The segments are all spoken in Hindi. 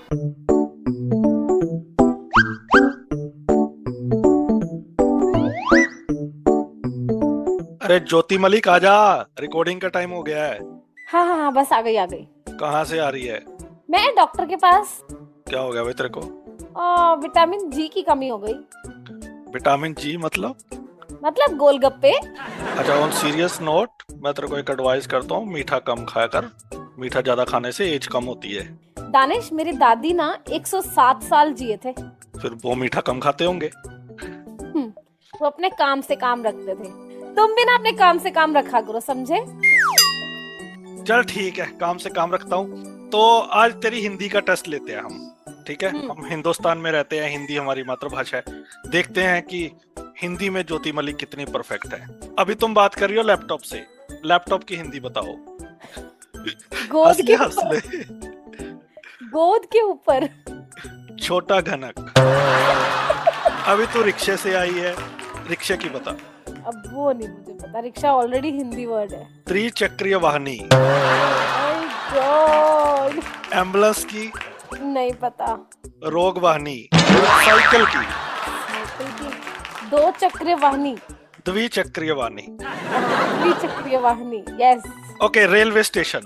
अरे ज्योति मलिक आजा, रिकॉर्डिंग का टाइम हो गया है। हाँ हाँ हाँ, बस आ गई। कहाँ से आ रही है? मैं डॉक्टर के पास। क्या हो गया भाई तेरे को? विटामिन जी की कमी हो गई। विटामिन जी मतलब? गोलगप्पे। अच्छा, ऑन सीरियस नोट मैं तेरे को एक एडवाइस करता हूँ, मीठा कम खाया कर। मीठा ज्यादा खाने से एज कम होती है। दानिश, मेरी दादी ना 107 साल जिए थे। फिर वो मीठा कम खाते होंगे। वो अपने काम से काम रखते थे। तुम भी ना अपने काम से काम रखा करो, समझे? चल ठीक है, काम से काम रखता हूँ। तो आज तेरी हिंदी का टेस्ट लेते हैं हम, ठीक है? हम हिंदुस्तान में रहते हैं, हिंदी हमारी मातृभाषा है। देखते हैं कि हिंदी में ज्योति मलिक कितनी परफेक्ट है। अभी तुम बात कर रही हो लैपटॉप से, लैपटॉप की हिंदी बताओ। गोद के हंस ले। गोद के ऊपर छोटा घनक। अभी तू रिक्शे से आई है, रिक्शे की बता। अब वो नहीं मुझे पता, रिक्शा ऑलरेडी हिंदी वर्ड है। त्रिचक्रीय वाहनी। My God! एम्बुलेंस की? नहीं पता। रोग वाहनी। साइकिल की? दो चक्रीय वाहनी। द्विचक्रीय वाहनी। द्विचक्रीय वाहनी, यस। Okay, railway station.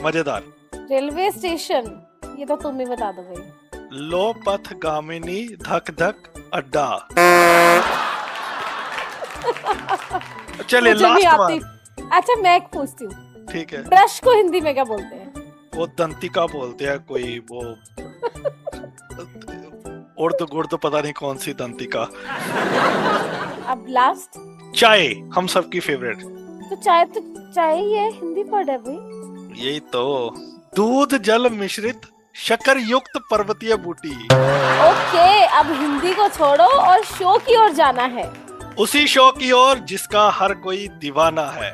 मजेदार। रेलवे स्टेशन, ये तो तुम ही बता दो भाई। लो पथ गामिनी धक धक अड्डा। चलिए लास्ट बार। अच्छा, मैं एक पूछती हूँ। ठीक है। ब्रश को हिंदी में क्या बोलते हैं? वो दंतिका बोलते हैं, कोई वो उर्दू गुर्दू पता नहीं कौन सी दंतिका। अब लास्ट। चाय, हम सबकी फेवरेट। तो चाय ही है, हिंदी वर्ड है भाई। यही तो। दूध जल मिश्रित शक्कर युक्त पर्वतीय बूटी। ओके, अब हिंदी को छोड़ो और शो की ओर जाना है। उसी शो की ओर जिसका हर कोई दीवाना है।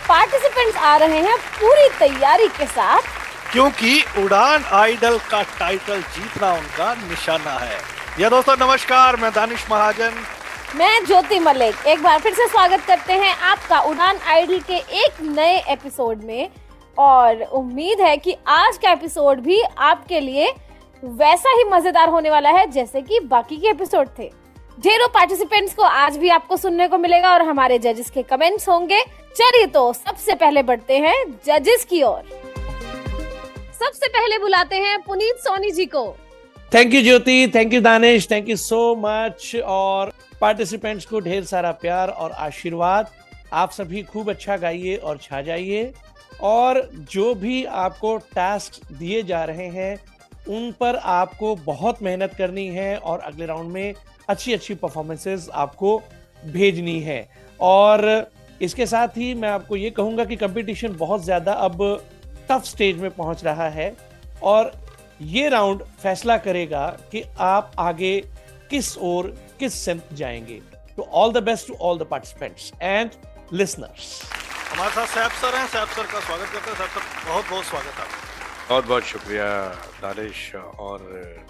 पार्टिसिपेंट्स आ रहे हैं पूरी तैयारी के साथ, क्योंकि उड़ान आइडल का टाइटल जीतना उनका निशाना है। या दोस्तों नमस्कार, मैं दानिश महाजन। मैं ज्योति मलिक। एक बार फिर से स्वागत करते हैं आपका उड़ान आइडल के एक नए एपिसोड में। और उम्मीद है कि आज का एपिसोड भी आपके लिए वैसा ही मजेदार होने वाला है जैसे कि बाकी के एपिसोड थे। ढेरों पार्टिसिपेंट्स को आज भी आपको सुनने को मिलेगा और हमारे जजेस के कमेंट्स होंगे। चलिए तो सबसे पहले बढ़ते हैं जजेस की ओर। सबसे पहले बुलाते हैं पुनीत सोनी जी को। Thank you Jyoti, thank you Danish, thank you so much. और पार्टिसिपेंट्स को ढेर सारा प्यार और आशीर्वाद। आप सभी खूब अच्छा गाइए और छा जाइए। और जो भी आपको टास्क दिए जा रहे हैं उन पर आपको बहुत मेहनत करनी है और अगले राउंड में अच्छी अच्छी परफॉर्मेंसेस आपको भेजनी है। और इसके साथ ही मैं आपको ये कहूंगा कि कंपटीशन बहुत ज्यादा अब टफ स्टेज में पहुंच रहा है और ये राउंड फैसला करेगा कि आप आगे किस ओर किस सेंट जाएंगे। तो all the best to all the participants and listeners. हमारे साथ सैफ सर हैं, सैफ सर का स्वागत करते हैं। सैफ सर बहुत बहुत स्वागत है। बहुत बहुत शुक्रिया दानिश, और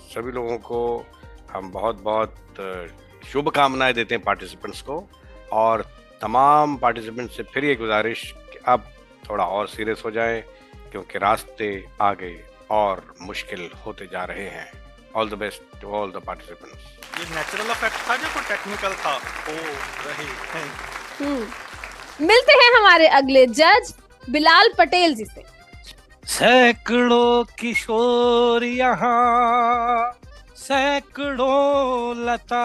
सभी लोगों को हम बहुत बहुत शुभकामनाएं देते हैं पार्टिसिपेंट्स को। और तमाम पार्टिसिपेंट्स से फिर ये गुजारिश कि अब थोड़ा और सीरियस हो जाएं, क्योंकि रास्ते आगे और मुश्किल होते जा रहे हैं। All the best to all the participants. ये नेचुरल इफेक्ट था जो कोई टेक्निकल था? हो रहे हैं। मिलते हैं हमारे अगले जज बिलाल पटेल जी से। सैकड़ों किशोर यहाँ, सैकड़ों लता,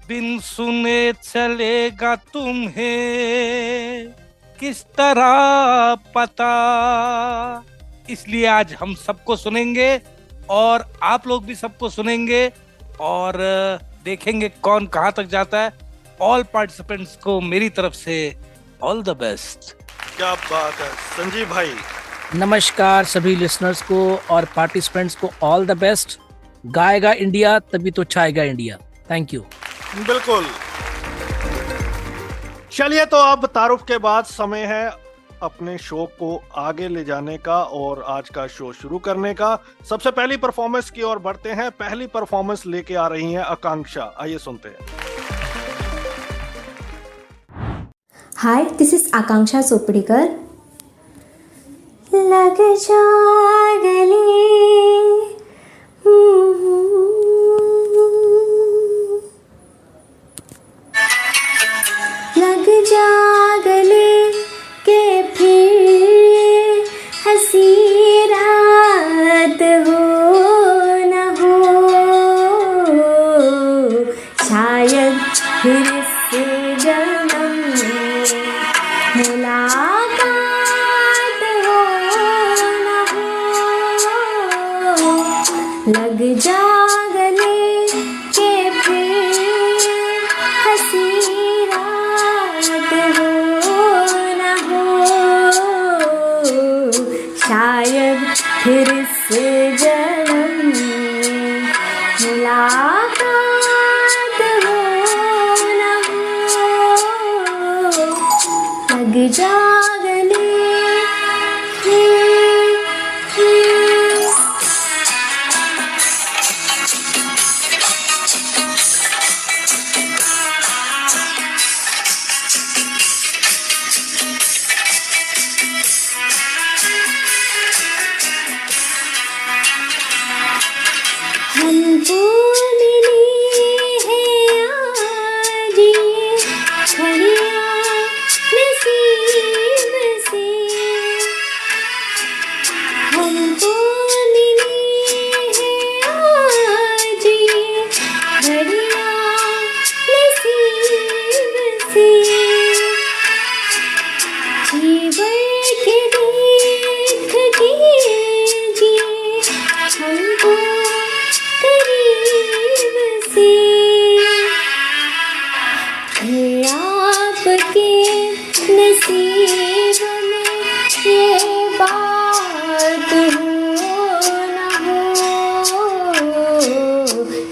बिन सुने चलेगा तुम्हें किस तरह पता। इसलिए आज हम सबको सुनेंगे और आप लोग भी सबको सुनेंगे और देखेंगे कौन कहाँ तक जाता है। ऑल पार्टिसिपेंट्स को मेरी तरफ से ऑल द बेस्ट। क्या बात है संजीव भाई। नमस्कार सभी लिसनर्स को और पार्टिसिपेंट्स को ऑल द बेस्ट। गाएगा इंडिया तभी तो छाएगा इंडिया। Thank you. बिल्कुल। चलिए तो अब तारुफ के बाद समय है अपने शो को आगे ले जाने का और आज का शो शुरू करने का। सबसे पहली परफॉर्मेंस की ओर बढ़ते हैं। पहली परफॉर्मेंस लेके आ रही हैं आकांक्षा। आइए सुनते हैं। Hi, this is Akanksha Sopdikar. लग जा गले लग जा गले के फिर हंसी रात हो न हो, शायद फिर से जन्म में मुलाकात हो न हो। लग जा गले के फिर हंसी रात हो न हो, शायद फिर से जन्म में मुलाकात हो न हो। लग जा गले हमको मिली है आज ये घड़ियाँ नसीब से, हमको मिली है आज ये घड़ियाँ नसीब से। जीवन के देख कीजिए हमको करीब से, ये आपके नसीब में ये बात हो न हो,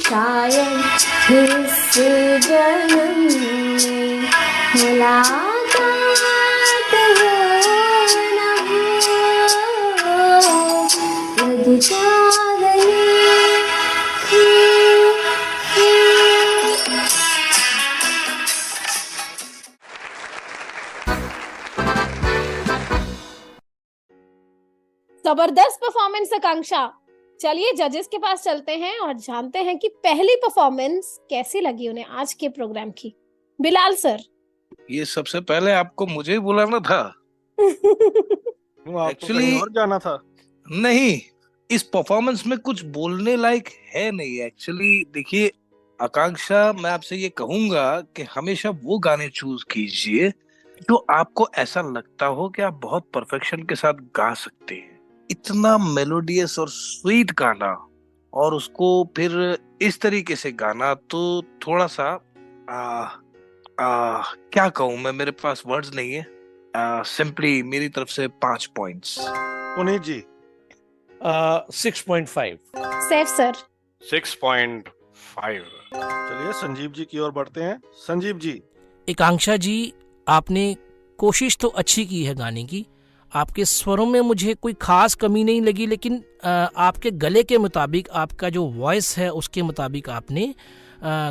शायद फिर से जन्म में मुलाकात हो न हो। लग जा गले जबरदस्त परफॉर्मेंस आकांक्षा। चलिए जजेस के पास चलते हैं और जानते हैं कि पहली परफॉर्मेंस कैसी लगी उन्हें आज के प्रोग्राम की। बिलाल सर। ये सबसे पहले आपको मुझे ही बुलाना था। आपको Actually- कहीं और जाना था। नहीं, इस परफॉर्मेंस में कुछ बोलने लायक है नहीं एक्चुअली। देखिए आकांक्षा, मैं आपसे ये कहूंगा कि हमेशा वो गाने चूज कीजिए जो आपको ऐसा लगता हो कि आप बहुत परफेक्शन के साथ गा सकते हैं। इतना मेलोडियस और स्वीट गाना और उसको फिर इस तरीके से गाना, तो थोड़ा सा क्या कहूँ मैं, मेरे पास वर्ड्स नहीं है। सिंपली मेरी तरफ से 5 पॉइंट्स। पुनीत जी 6.5। सैफ सर। 6.5। चलिए संजीव जी की ओर बढ़ते हैं। संजीव जी। आकांक्षा जी, आपने कोशिश तो अच्छी की है गाने की, आपके स्वरों में मुझे कोई खास कमी नहीं लगी, लेकिन आपके गले के मुताबिक, आपका जो वॉइस है उसके मुताबिक आपने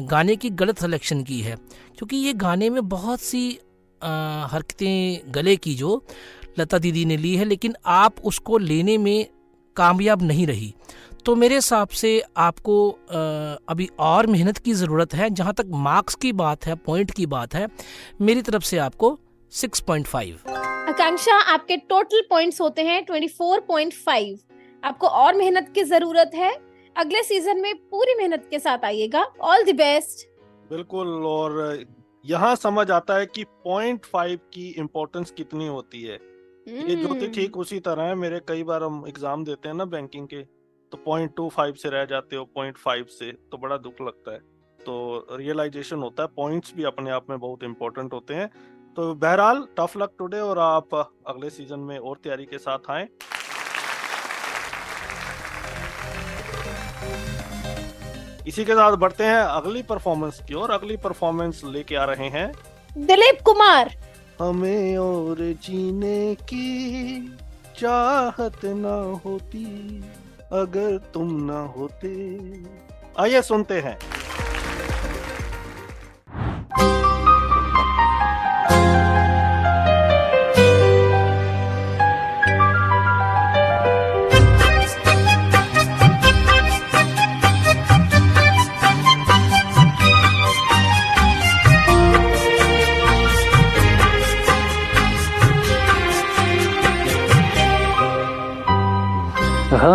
गाने की गलत सिलेक्शन की है, क्योंकि ये गाने में बहुत सी हरकतें गले की जो लता दीदी ने ली है, लेकिन आप उसको लेने में कामयाब नहीं रही। तो मेरे हिसाब से आपको अभी और मेहनत की ज़रूरत है। जहाँ तक मार्क्स की बात है, पॉइंट की बात है, मेरी तरफ से आपको 6.5। आकांक्षा, आपके टोटल पॉइंट्स होते हैं 24.5। आपको और मेहनत की जरूरत है। अगले सीजन में पूरी मेहनत के साथ आइएगा। All the best. बिल्कुल, और यहाँ समझ आता है कि 0.5 की इम्पोर्टेंस कितनी होती है। ये ज्योति ठीक उसी तरह है। मेरे कई बार हम एग्जाम देते हैं ना बैंकिंग के, तो 0.25 से रह जाते हो 0.5 से, तो बड़ा दुख लगता है। तो रियलाइजेशन होता है, पॉइंट्स भी अपने आप में बहुत इंपॉर्टेंट होते हैं। तो बहरहाल टफ लक टुडे, और आप अगले सीजन में और तैयारी के साथ आएं। इसी के साथ बढ़ते हैं अगली परफॉर्मेंस की ओर। अगली परफॉर्मेंस लेके आ रहे हैं दिलीप कुमार। हमें और जीने की चाहत ना होती अगर तुम ना होते। आइए सुनते हैं।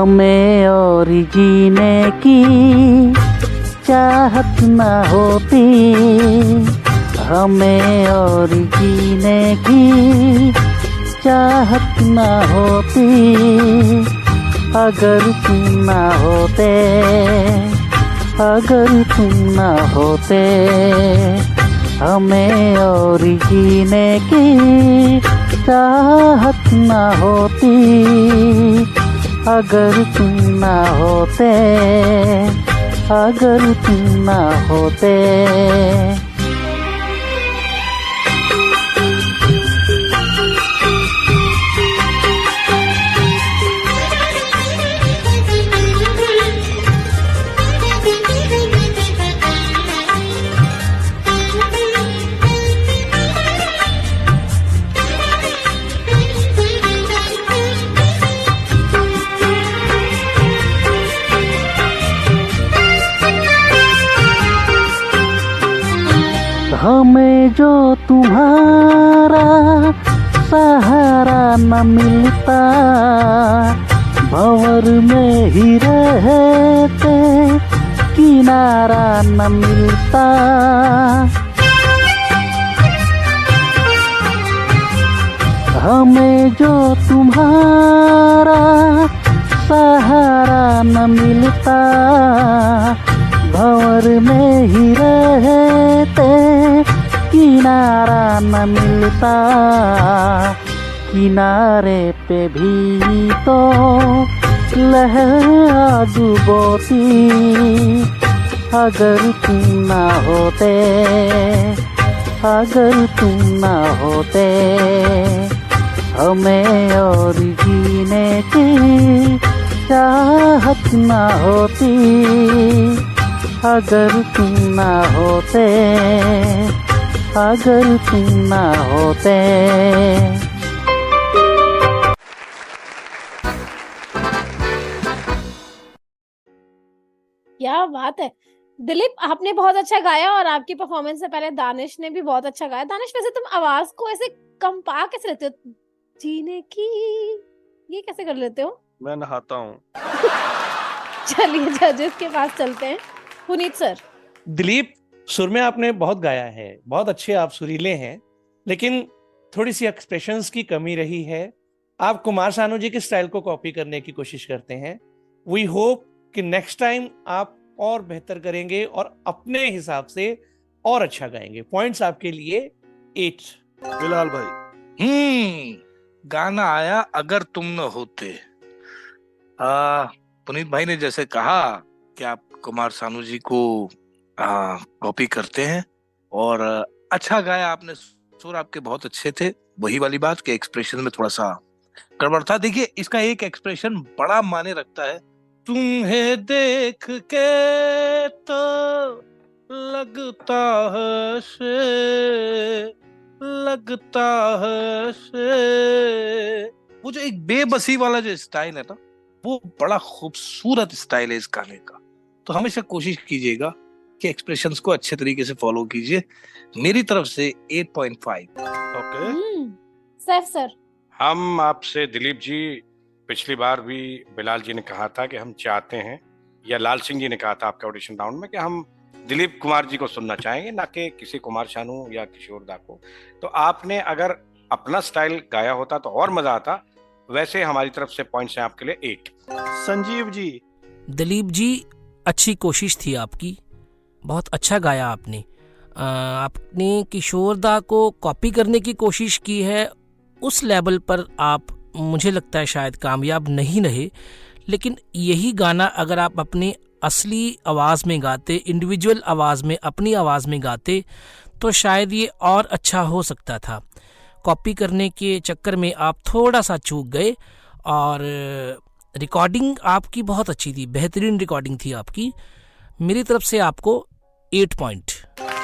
हमें और जीने की चाहत न होती, हमें और जीने की चाहत न होती, अगर तुम न होते, अगर तुम न होते, हमें और जीने की चाहत न होती, अगर तुम न होते, अगर तुम न होते। हमें जो तुम्हारा सहारा न मिलता, भंवर में ही रहते किनारा न मिलता। हमें जो तुम्हारा सहारा न मिलता, भंवर में ही रहते किनारा न मिलता। किनारे पे भी तो लहर डुबोती, अगर तुम ना होते, अगर तुम ना होते, हमें और जीने की चाहत ना होती, अगर तुम ना होते, अगर तुम ना होते। क्या बात है दिलीप, आपने बहुत अच्छा गाया और आपकी परफॉर्मेंस से पहले दानिश ने भी बहुत अच्छा गाया। दानिश, वैसे तुम आवाज को ऐसे कंपा कैसे लेते हो? जीने की ये कैसे कर लेते हो? मैं नहाता हूँ। चलिए जजेस के पास चलते हैं। पुनीत सर। दिलीप, सुर में आपने बहुत गाया है, बहुत अच्छे आप सुरीले हैं, लेकिन थोड़ी सी एक्सप्रेशंस की कमी रही है। आप कुमार सानू जी के स्टाइल को कॉपी करने की कोशिश करते हैं। वी होप कि नेक्स्ट टाइम आप और बेहतर करेंगे और अपने हिसाब से और अच्छा गाएंगे। पॉइंट्स आपके लिए 8। बिलाल भाई। गाना आया अगर तुम न होते। पुनीत भाई ने जैसे कहा कि आप कुमार सानू जी को कॉपी करते हैं और अच्छा गाया आपने, सुर आपके बहुत अच्छे थे। वही वाली बात कि एक्सप्रेशन में थोड़ा सा गड़बड़ था। देखिए, इसका एक एक्सप्रेशन बड़ा माने रखता है। तुम्हें देख के तो लगता है से, लगता है से, वो जो एक बेबसी वाला जो स्टाइल है ना, वो बड़ा खूबसूरत स्टाइल है इस गाने का। तो हमेशा कोशिश कीजिएगा कि एक्सप्रेशंस को अच्छे तरीके से फॉलो कीजिए। मेरी तरफ से 8.5। ओके। सैफ सर। हम आपसे दिलीप जी, पिछली बार भी बिलाल जी ने कहा था कि हम चाहते हैं, या लाल सिंह जी ने कहा था आपके ऑडिशन राउंड में, कि हम दिलीप कुमार जी को सुनना चाहेंगे, ना कि किसी कुमार शानू या किशोर दा को। तो आपने अगर अपना स्टाइल गाया होता तो और मजा आता। वैसे हमारी तरफ से पॉइंट्स हैं आपके लिए 8। संजीव जी। दिलीप जी, अच्छी कोशिश थी आपकी, बहुत अच्छा गाया आपने। आपने किशोर दा को कॉपी करने की कोशिश की है, उस लेवल पर आप मुझे लगता है शायद कामयाब नहीं रहे। लेकिन यही गाना अगर आप अपने असली आवाज़ में गाते, इंडिविजुअल आवाज़ में, अपनी आवाज़ में गाते, तो शायद ये और अच्छा हो सकता था। कॉपी करने के चक्कर में आप थोड़ा सा चूक गए। और रिकॉर्डिंग आपकी बहुत अच्छी थी, बेहतरीन रिकॉर्डिंग थी आपकी। मेरी तरफ से आपको 8 पॉइंट।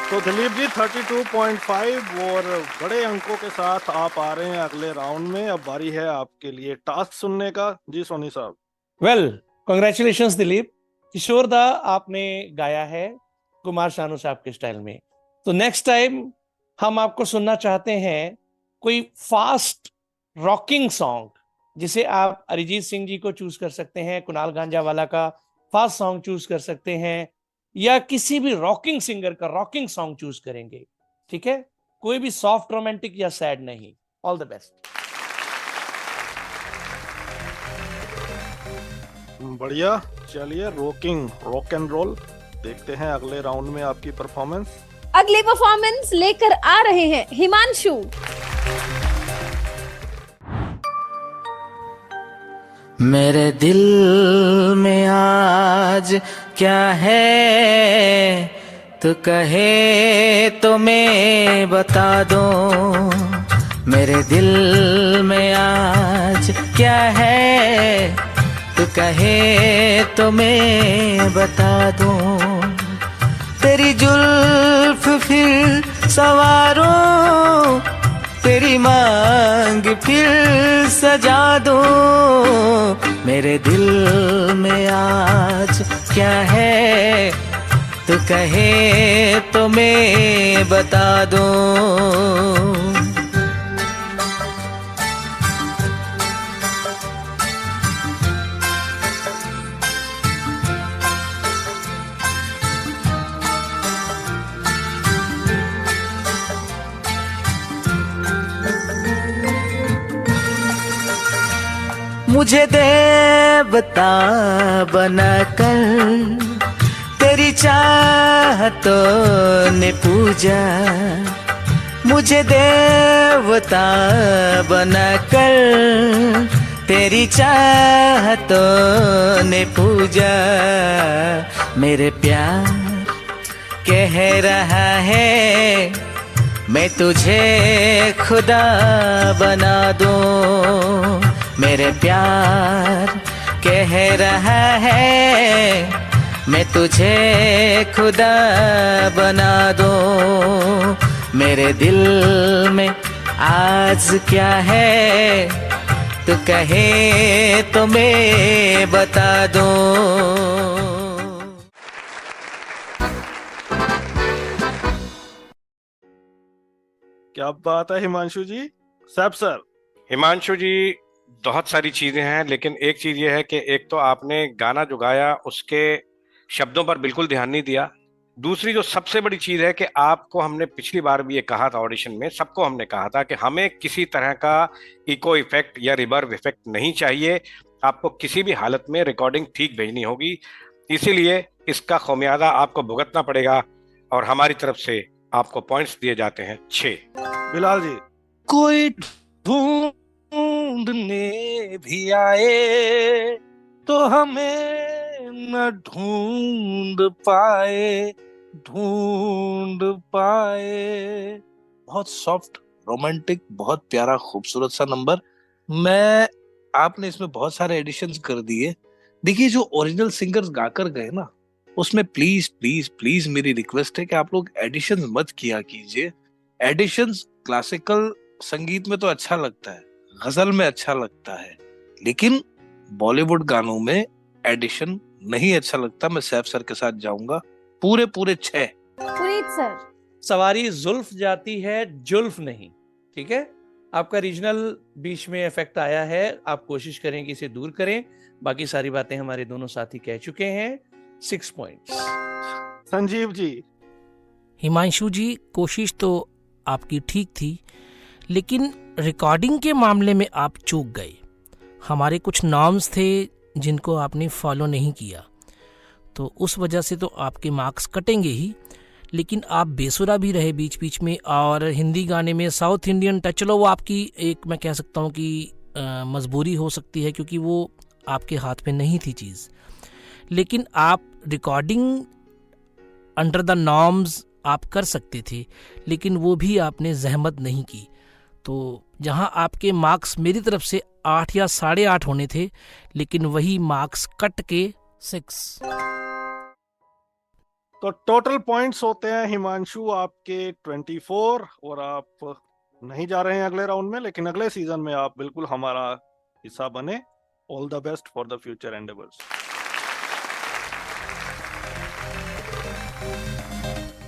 तो दिलीप जी 32.5 और बड़े अंकों के साथ आप आ रहे हैं अगले राउंड में। अब बारी है आपके लिए टास्क सुनने का। जी सोनी साहब। Well, congratulations Dilip. किशोर दा आपने गाया है कुमार शानू साहब के स्टाइल में। तो नेक्स्ट टाइम हम आपको सुनना चाहते हैं कोई फास्ट रॉकिंग सॉन्ग जिसे आप अरिजीत सिंह जी को चूज कर सकते हैं, कुणाल गांजावाला का फास्ट सॉन्ग चूज कर सकते हैं, या किसी भी रॉकिंग सिंगर का रॉकिंग सॉन्ग चूज करेंगे, ठीक है? कोई भी सॉफ्ट रोमांटिक या सैड नहीं। All the best. बढ़िया, चलिए रॉक एंड रोल देखते हैं अगले राउंड में आपकी परफॉर्मेंस। अगली परफॉर्मेंस लेकर आ रहे हैं हिमांशु। मेरे दिल में आज क्या है, तो कहे तो मैं बता दूं। मेरे दिल में आज क्या है, तो कहे तो मैं बता दूं। तेरी जुल्फ फिर सवारूं, तेरी मांग फिर सजा दूं। मेरे दिल में आज क्या है, तो कहे तो मैं बता दूं। मुझे देवता बनाकर तेरी चाहतों ने पूजा। मुझे देवता बनाकर तेरी चाहतों ने पूजा। मेरे प्यार कह रहा है मैं तुझे खुदा बना दूं। मेरे प्यार कह रहा है मैं तुझे खुदा बना दूं। मेरे दिल में आज क्या है, तो कहे तो मैं बता दूं। क्या बात है हिमांशु जी। सैफ सर। हिमांशु जी, बहुत सारी चीजें हैं, लेकिन एक चीज ये है कि एक तो आपने गाना जो गाया उसके शब्दों पर बिल्कुल ध्यान नहीं दिया। दूसरी जो सबसे बड़ी चीज है कि आपको हमने पिछली बार भी ये कहा था, ऑडिशन में सबको हमने कहा था कि हमें किसी तरह का इको इफेक्ट या रिवर्ब इफेक्ट नहीं चाहिए। आपको किसी भी हालत में रिकॉर्डिंग ठीक भेजनी होगी, इसीलिए इसका खमियाजा आपको भुगतना पड़ेगा और हमारी तरफ से आपको पॉइंट्स दिए जाते हैं 6। बिलाल जी। कोई ढूंढने भी आए तो हमें न ढूंढ पाए, ढूंढ पाए। बहुत सॉफ्ट रोमांटिक, बहुत प्यारा खूबसूरत सा नंबर। आपने इसमें बहुत सारे एडिशंस कर दिए। देखिए, जो ओरिजिनल सिंगर्स गाकर गए ना, उसमें प्लीज प्लीज प्लीज मेरी रिक्वेस्ट है कि आप लोग एडिशंस मत किया कीजिए। एडिशंस क्लासिकल संगीत में तो अच्छा लगता है, गजल में अच्छा लगता है, लेकिन बॉलीवुड गानों में एडिशन नहीं अच्छा लगता। मैं सैफ सर के साथ जाऊंगा, पूरे 6। पुनीत सर। सवारी जुल्फ जाती है, जुल्फ नहीं, ठीक है? आपका रीजनल बीच में इफेक्ट आया है, आप कोशिश करें कि इसे दूर करें। बाकी सारी बातें हमारे दोनों साथी कह चुके हैं। 6 पॉइंट्स। संजीव जी। हिमांशु जी, कोशिश तो आपकी ठीक थी, लेकिन रिकॉर्डिंग के मामले में आप चूक गए। हमारे कुछ नॉर्म्स थे जिनको आपने फॉलो नहीं किया, तो उस वजह से तो आपके मार्क्स कटेंगे ही। लेकिन आप बेसुरा भी रहे बीच बीच में, और हिंदी गाने में साउथ इंडियन टच, चलो वो आपकी एक, मैं कह सकता हूँ कि मजबूरी हो सकती है, क्योंकि वो आपके हाथ में नहीं थी चीज़। लेकिन आप रिकॉर्डिंग अंडर द नॉर्म्स आप कर सकते थे, लेकिन वो भी आपने जहमत नहीं की। तो जहां आपके मार्क्स मेरी तरफ से 8 या 8.5 होने थे, लेकिन वही मार्क्स कट के 6। तो टोटल पॉइंट्स होते हैं हिमांशु आपके 24, और आप नहीं जा रहे हैं अगले राउंड में, लेकिन अगले सीजन में आप बिल्कुल हमारा हिस्सा बने। All the best for the future endeavours.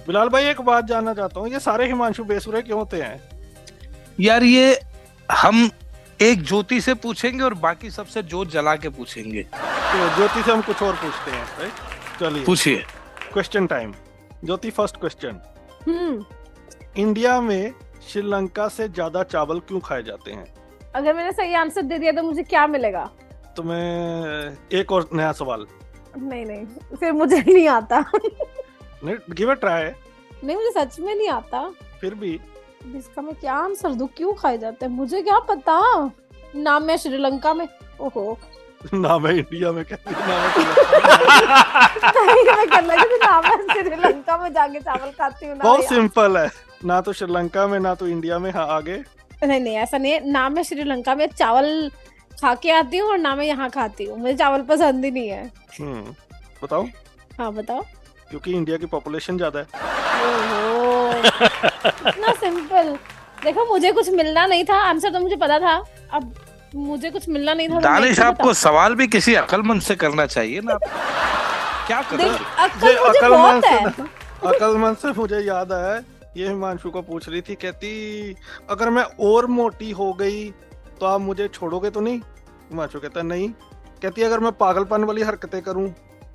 Bilal भाई, एक बात जानना चाहता हूँ, ये सारे हिमांशु बेसुरे क्यों होते हैं? यार, ये हम एक ज्योति से पूछेंगे और बाकी सबसे जोत जला के पूछेंगे। तो ज्योति से हम कुछ और पूछते हैं, राइट? चलिए पूछिए। Question time. Jyoti, first question. हम्म इंडिया में श्रीलंका से ज्यादा चावल क्यों खाए जाते हैं? अगर मैंने सही आंसर दे दिया तो मुझे क्या मिलेगा? तुम्हें एक और नया सवाल। नहीं, फिर मुझे नहीं आता। नहीं, गिव अ ट्राई। नहीं, मुझे सच में नहीं आता। फिर भी इसका मैं क्या आंसर दूं? क्यों खाए जाते हैं? मुझे क्या पता। नाम है श्रीलंका में। ओहो। नाम है इंडिया में, कहती है नाम है नहीं, मैं कर लगी थी नाम है श्रीलंका में जाके चावल खाती हूँ ना। बहुत सिंपल है, ना तो श्रीलंका में ना तो इंडिया में। हाँ, आगे। नहीं, ऐसा नहीं है। ना मैं श्रीलंका में चावल खा के आती हूँ और ना मैं यहाँ खाती हूँ। मुझे चावल पसंद ही नहीं है। बताओ। हाँ, बताओ। क्योंकि इंडिया की पॉपुलेशन ज्यादा है। ओहो, इतना सिंपल। देखो, मुझे कुछ मिलना नहीं था, आंसर तो मुझे पता था। अब मुझे कुछ मिलना नहीं था। दानिश, आपको सवाल भी किसी अक्लमंद से करना चाहिए ना। क्या कर रहे हो? अक्लमंद से मुझे याद आया, ये हिमांशु को पूछ रही थी, कहती अगर मैं और मोटी हो गई तो आप मुझे छोड़ोगे तो नहीं? हिमांशु कहता नहीं। कहती अगर मैं पागलपन वाली हरकतें करूं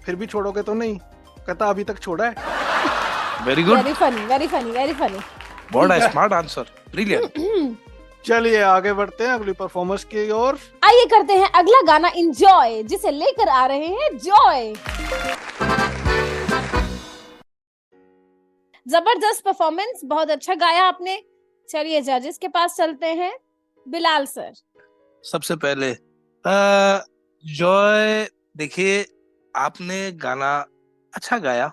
फिर भी छोड़ोगे तो नहीं? कहता अभी तक छोड़ा है। Very good, very funny, very funny, very funny. बड़ा स्मार्ट आंसर, ब्रिलियंट। चलिए आगे बढ़ते हैं अगली परफॉर्मेंस की ओर। आइए करते हैं अगला गाना एंजॉय, जिसे लेकर आ रहे हैं जॉय। जबरदस्त परफॉर्मेंस, बहुत अच्छा गाया आपने। चलिए जजेस के पास चलते हैं। बिलाल सर, सबसे पहले जॉय, देखिए आपने गाना अच्छा गाया,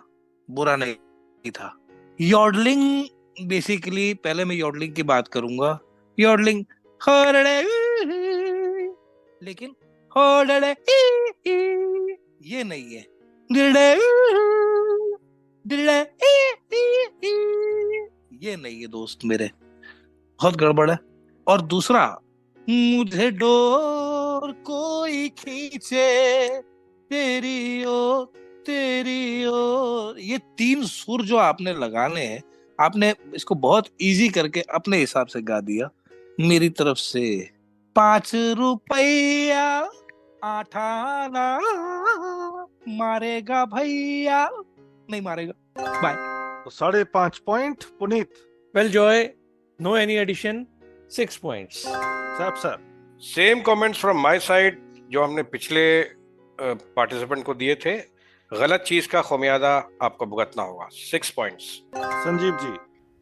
बुरा नहीं था। यॉडलिंग, बेसिकली पहले मैं यॉडलिंग की बात करूंगा। यॉडलिंग लेकिन ये नहीं है। ये नहीं है दोस्त मेरे, बहुत गड़बड़ है। और दूसरा, मुझे डोर कोई खींचे तेरी ओर, ये 3 सुर जो आपने लगाने हैं, आपने इसको बहुत इजी करके अपने हिसाब से गा दिया। मेरी तरफ से 5 रुपया 8 आना, मारेगा भैया, नहीं मारेगा, बाय। तो 5.5 point Puneet. Well Joy, no any addition, 6 points. सैप sir. Same comments from my side जो हमने पिछले पार्टिसिपेंट को दिए थे। गलत चीज का खमियाजा आपको भुगतना होगा। 6 पॉइंट्स। संजीव जी।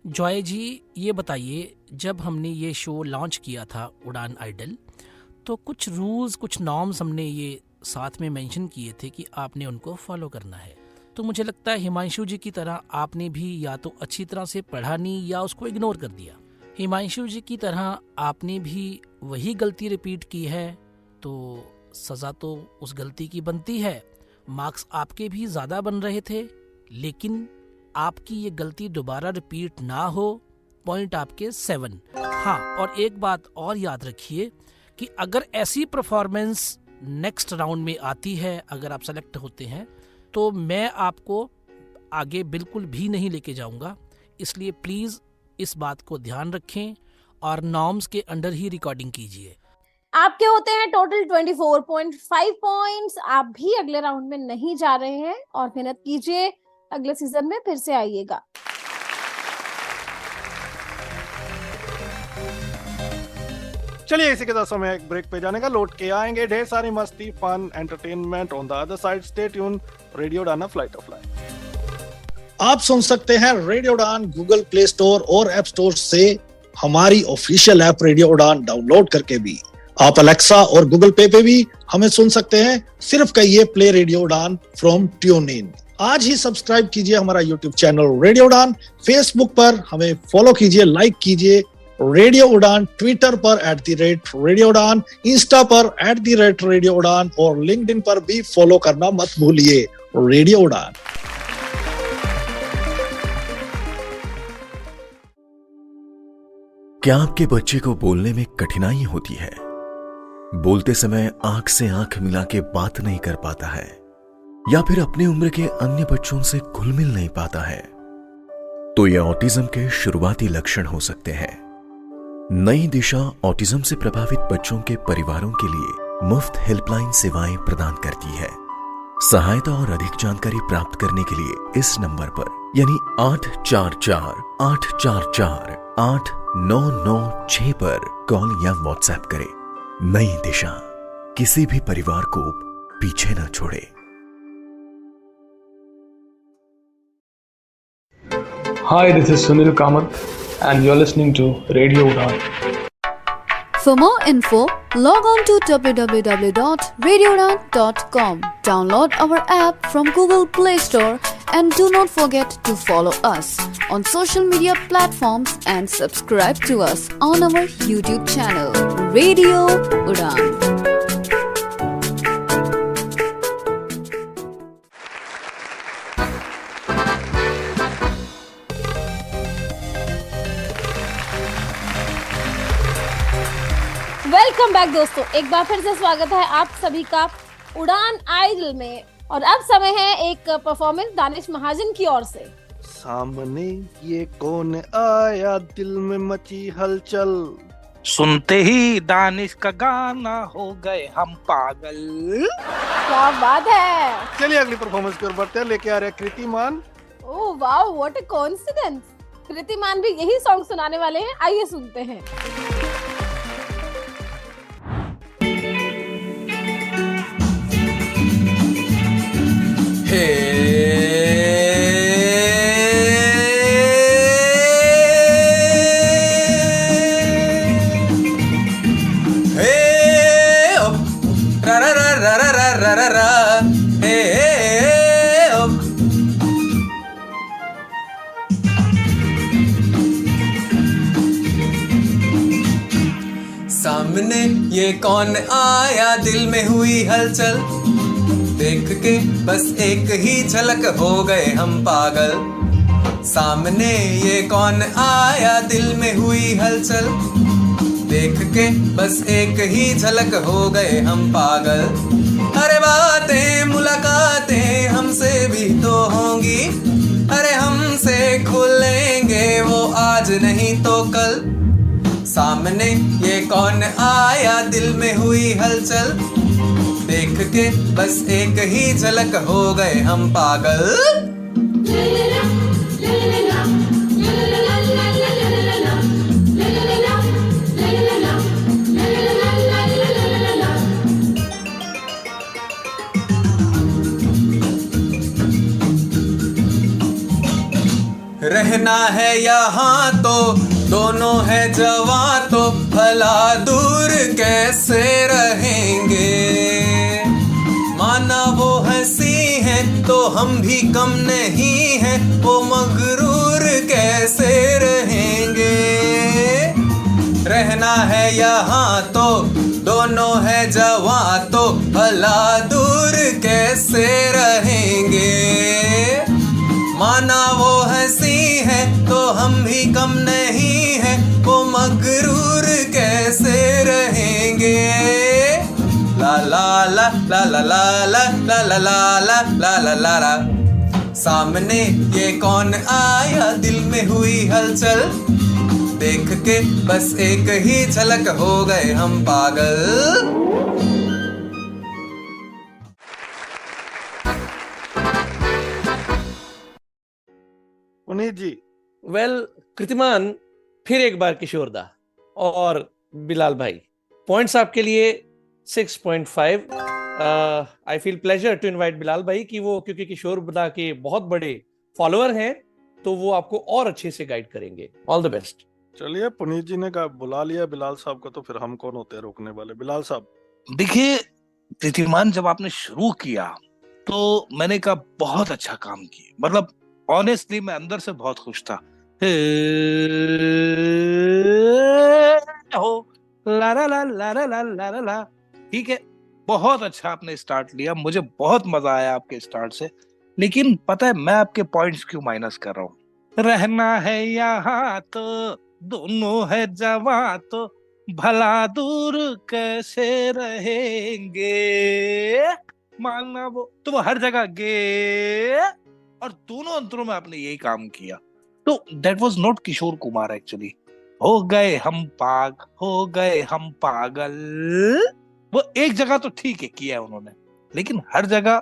जॉय जी, ये बताइए, जब हमने ये शो लॉन्च किया था उड़ान आइडल, तो कुछ रूल्स, कुछ नॉर्म्स हमने ये साथ में मेंशन किए थे कि आपने उनको फॉलो करना है। तो मुझे लगता है हिमांशु जी की तरह आपने भी या तो अच्छी तरह से पढ़ा नहीं या उसको इग्नोर कर दिया। हिमांशु जी की तरह आपने भी वही गलती रिपीट की है, तो सज़ा तो उस गलती की बनती है। मार्क्स आपके भी ज़्यादा बन रहे थे, लेकिन आपकी ये गलती दोबारा रिपीट ना हो, पॉइंट आपके 7। हाँ, और एक बात और याद रखिए कि अगर ऐसी परफॉर्मेंस नेक्स्ट राउंड में आती है, अगर आप सेलेक्ट होते हैं, तो मैं आपको आगे बिल्कुल भी नहीं लेके जाऊंगा। इसलिए प्लीज़ इस बात को ध्यान रखें और नॉर्म्स के अंडर ही रिकॉर्डिंग कीजिए। आपके होते हैं टोटल 24.5 पॉइंट्स। आप भी अगले राउंड में नहीं जा रहे हैं और मेहनत कीजिए, अगले सीजन में फिर से आइएगा। चलिए इसी के साथ समय एक ब्रेक पे जाने का। लौट के आएंगे ढेर सारी मस्ती, fun, entertainment on the other side. Stay tune, radio Udaan, flight of life. आप सुन सकते हैं radio Udaan Google Play Store और ऐप स्टोर से हमारी official app radio Udaan download करके भी। आप अलेक्सा और गूगल पे भी हमें सुन सकते हैं। सिर्फ कहिए प्ले रेडियो उड़ान फ्रॉम ट्यून इन। आज ही सब्सक्राइब कीजिए हमारा यूट्यूब चैनल रेडियो उड़ान। फेसबुक पर हमें फॉलो कीजिए, लाइक कीजिए रेडियो उड़ान। ट्विटर पर @रेडियो उड़ान, इंस्टा पर @रेडियो उड़ान और लिंक्डइन पर भी फॉलो करना मत भूलिए। रेडियो उड़ान। क्या आपके बच्चे को बोलने में कठिनाई होती है? बोलते समय आंख से आंख मिला के बात नहीं कर पाता है, या फिर अपनी उम्र के अन्य बच्चों से घुल मिल नहीं पाता है? तो ये ऑटिज्म के शुरुआती लक्षण हो सकते हैं। नई दिशा ऑटिज्म से प्रभावित बच्चों के परिवारों के लिए मुफ्त हेल्पलाइन सेवाएं प्रदान करती है। सहायता और अधिक जानकारी प्राप्त करने के लिए इस नंबर पर यानी 844-844-8996 पर कॉल या व्हाट्सएप करें। नई दिशा किसी भी परिवार को पीछे न छोड़े। Hi, this is Sunil Kamath and you're listening to Radio Udaan. For more info, log on to www.radioudan.com. Download our app from Google Play Store and do not forget to follow us on social media platforms and subscribe to us on our YouTube channel, Radio Udaan. Welcome back दोस्तों, एक बार फिर से स्वागत है आप सभी का उड़ान आइडल में। और अब समय है एक परफॉर्मेंस दानिश महाजन की ओर से। सामने ये कौन आया, दिल में मची हलचल। सुनते ही दानिश का गाना हो गए हम पागल। क्या बात है। चलिए अगली परफॉर्मेंस की ओर बढ़ते हैं। लेके आ रहे हैं Kritiman. Oh wow, what a coincidence. Kritiman भी यही सॉन्ग सुनाने वाले हैं, आइए सुनते हैं। सामने ये कौन आया, दिल में हुई हलचल, देख के बस एक ही झलक हो गए हम पागल। सामने ये कौन आया, दिल में हुई हलचल, देख के बस एक ही झलक हो गए हम पागल। अरे बातें मुलाकातें हमसे भी तो होंगी, अरे हमसे खुलेंगे वो आज नहीं तो कल। सामने ये कौन आया, दिल में हुई हलचल, देख के बस एक ही झलक हो गए हम पागल। रहना है यहाँ तो दोनों है जवां, तो भला दूर कैसे रहेंगे। माना वो हंसी है तो हम भी कम नहीं हैं, वो मगरूर कैसे रहेंगे। रहना है यहाँ तो दोनों है जवां, तो भला दूर कैसे रहेंगे। माना वो हंसी है तो हम भी कम नहीं हैं, वो मगरूर कैसे रहेंगे। ला ला ला ला ला ला ला ला ला ला ला ला ला ला। सामने ये कौन आया, दिल में हुई हलचल, देख के बस एक ही झलक हो गए हम पागल। पुनीत जी। वेल कृतिमान, फिर एक बार किशोर दा और बिलाल भाई, पॉइंट्स आपके लिए 6.5। I feel pleasure to invite Bilal भाई कि वो, क्योंकि किशोर दा के बहुत बड़े फॉलोअर हैं, तो वो आपको और अच्छे से गाइड करेंगे। All the best. चलिए, पुनीत जी ने कहा बुला लिया बिलाल साहब को, तो फिर हम कौन होते हैं रोकने वाले। बिलाल साहब। देखिए कृतिमान, जब आपने शुरू किया तो मैंने कहा बहुत अच्छा काम किया, मतलब ऑनेस्टली मैं अंदर से बहुत खुश था। हो ला ला ला ला ला ला ला ला, ठीक है, बहुत अच्छा आपने स्टार्ट लिया, मुझे बहुत मजा आया आपके स्टार्ट से। लेकिन पता है मैं आपके पॉइंट्स क्यों माइनस कर रहा हूँ। रहना है यहाँ तो दोनों है जवां, तो भला दूर कैसे रहेंगे। मानना वो तो हर जगह गे, और दोनों अंतरों में आपने यही काम किया। तो that was not Kishore Kumar actually. हो गए हम पागल। वो एक जगह तो ठीक है किया है उन्होंने, लेकिन हर जगह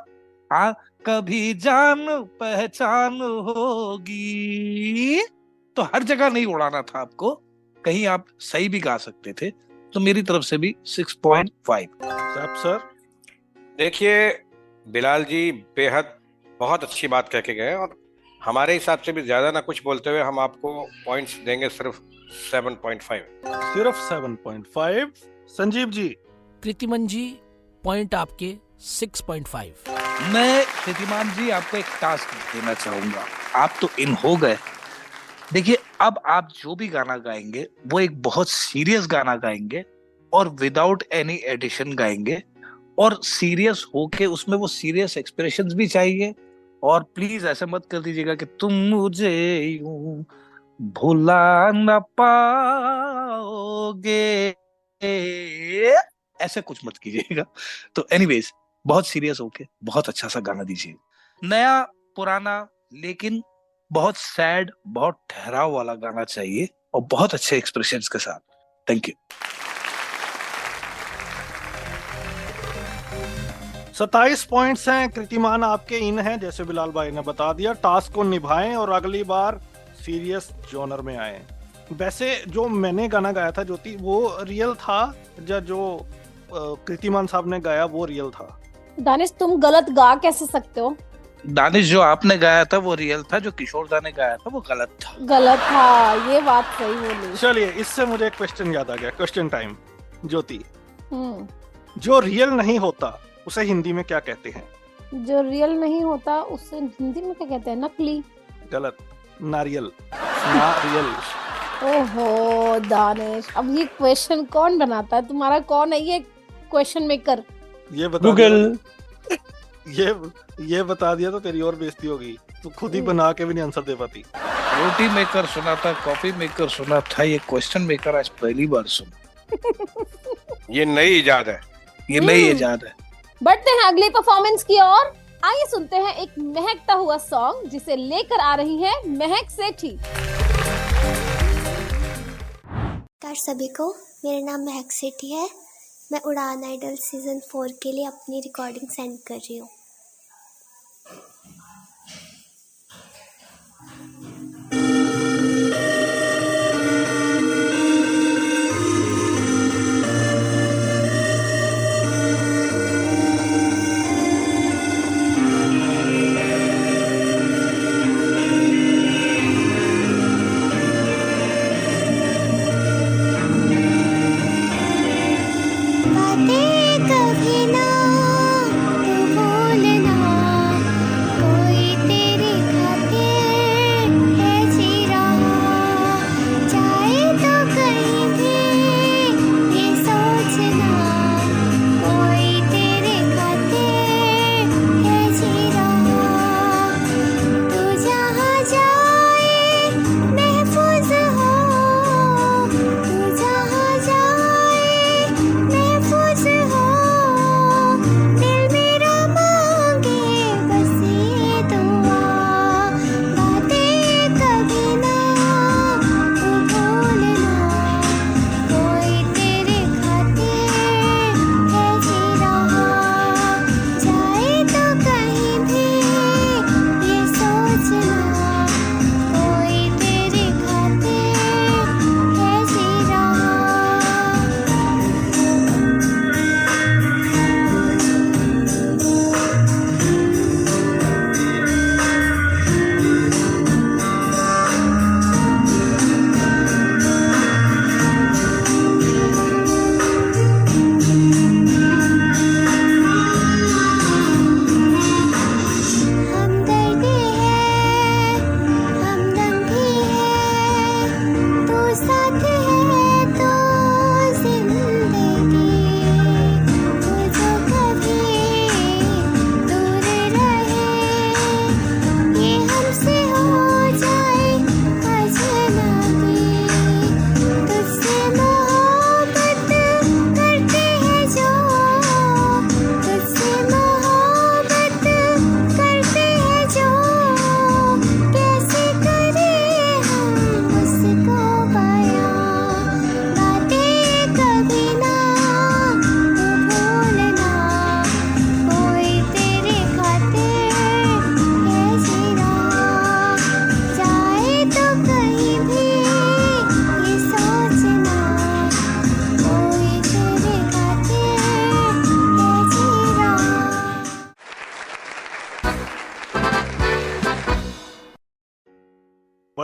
हाँ कभी जान पहचान होगी, तो हर जगह नहीं उड़ाना था आपको, कहीं आप सही भी गा सकते थे। तो मेरी तरफ से भी 6.5। सर देखिए बिलाल जी बेहद बहुत अच्छी बात कह के गए, और हमारे हिसाब से भी ज्यादा ना कुछ बोलते हुए हम आपको पॉइंट्स देंगे सिर्फ 7.5। सिर्फ 7.5। संजीव जी। कृतिमान जी पॉइंट आपके 6.5। मैं कृतिमान जी आपको एक टास्क देना चाहूंगा, आप तो इन हो गए। देखिए अब आप जो भी गाना गाएंगे वो एक बहुत सीरियस गाना गाएंगे और विदाउट एनी एडिशन गाएंगे, और सीरियस होके उसमें वो सीरियस एक्सप्रेशंस भी चाहिए। और प्लीज ऐसे मत कर दीजिएगा कि तुम मुझे यूं भुला न पाओगे, ऐसे कुछ मत कीजिएगा। तो एनीवेज बहुत सीरियस होके बहुत अच्छा सा गाना दीजिए, नया पुराना लेकिन बहुत सैड, बहुत ठहराव वाला गाना चाहिए और बहुत अच्छे एक्सप्रेशंस के साथ। Thank you. 27 पॉइंट्स हैं कृतिमान आपके इन हैं, जैसे बिलाल भाई ने बता दिया। टास्क को निभाएं और अगली बार सीरियस जॉनर में आए। वैसे जो मैंने गाना गाया था ज्योति, वो रियल था, जो कृतिमान साहब ने गाया वो रियल था। दानिश तुम गलत गा कैसे सकते हो? दानिश जो आपने गाया था वो रियल था, जो किशोर दा ने गाया था वो गलत था। गलत था, ये बात सही बोली। चलिए इससे मुझे एक क्वेश्चन याद आ गया। Question time. ज्योति, जो रियल नहीं होता उसे हिंदी में क्या कहते हैं? जो रियल नहीं होता उसे हिंदी में क्या कहते हैं? नकली। गलत, नारियल। नारियल। ओहो दानिश, अब ये क्वेश्चन कौन बनाता है? तुम्हारा कौन है ये क्वेश्चन मेकर? ये बता गूगल। ये बता दिया तो तेरी और बेइज्जती होगी, तू खुद ही बना के भी नहीं आंसर दे पाती। रोटी मेकर सुना था, कॉफी मेकर सुना था, ये क्वेश्चन मेकर आज पहली बार सुना। ये नई इजाद है, ये नई इजाद है। बढ़ते हैं अगली परफॉर्मेंस की ओर। आइए सुनते हैं एक महकता हुआ सॉन्ग जिसे लेकर आ रही है महक सेठी। नमस्कार सभी को, मेरा नाम महक सेठी है। मैं उड़ान आइडल सीजन 4 के लिए अपनी रिकॉर्डिंग सेंड कर रही हूँ। कभी ना तू भूल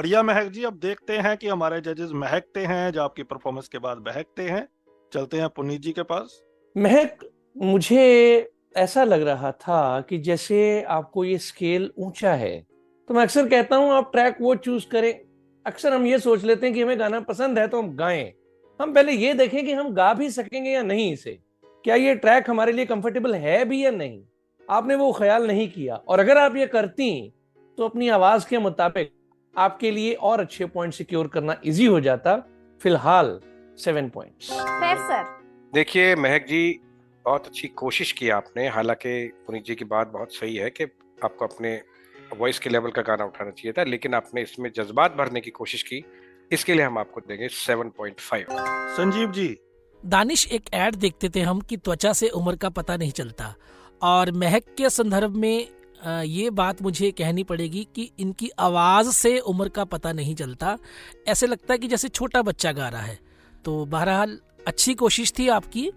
बढ़िया महक जी, अब देखते हैं कि हमारे जजेस महकते हैं जो आपकी परफॉर्मेंस के बाद बहकते हैं। चलते हैं पुनीत जी के पास। महक, मुझे ऐसा लग रहा था कि जैसे आपको ये स्केल ऊंचा है, तो मैं अक्सर कहता हूं आप ट्रैक वो चूज करें। अक्सर हम ये सोच लेते हैं कि हमें गाना पसंद है तो हम गाएं। हम पहले ये देखें कि हम गा भी सकेंगे या नहीं इसे, क्या ये ट्रैक हमारे लिए कंफर्टेबल है भी या नहीं। आपने वो ख्याल नहीं किया, और अगर आप ये करती तो अपनी आवाज के मुताबिक आपके लिए और अच्छे पॉइंट सिक्योर करना इजी हो जाता। फिलहाल 7 पॉइंट्स। सर देखिए महक जी, बहुत अच्छी कोशिश की आपने। हालांकि पुनीत जी की बात बहुत सही है कि आपको अपने वॉइस के लेवल का गाना उठाना चाहिए था, लेकिन आपने इसमें जज्बात भरने की कोशिश की। इसके लिए हम आपको देंगे 7.5। संजीव जी। दानिश, एक ऐड देखते थे हम कि त्वचा से उम्र का पता नहीं चलता, और महक के संदर्भ में ये बात मुझे कहनी पड़ेगी कि इनकी आवाज से उम्र का पता नहीं चलता। ऐसे लगता है कि जैसे छोटा बच्चा गा रहा है। तो बहरहाल अच्छी कोशिश थी आपकी,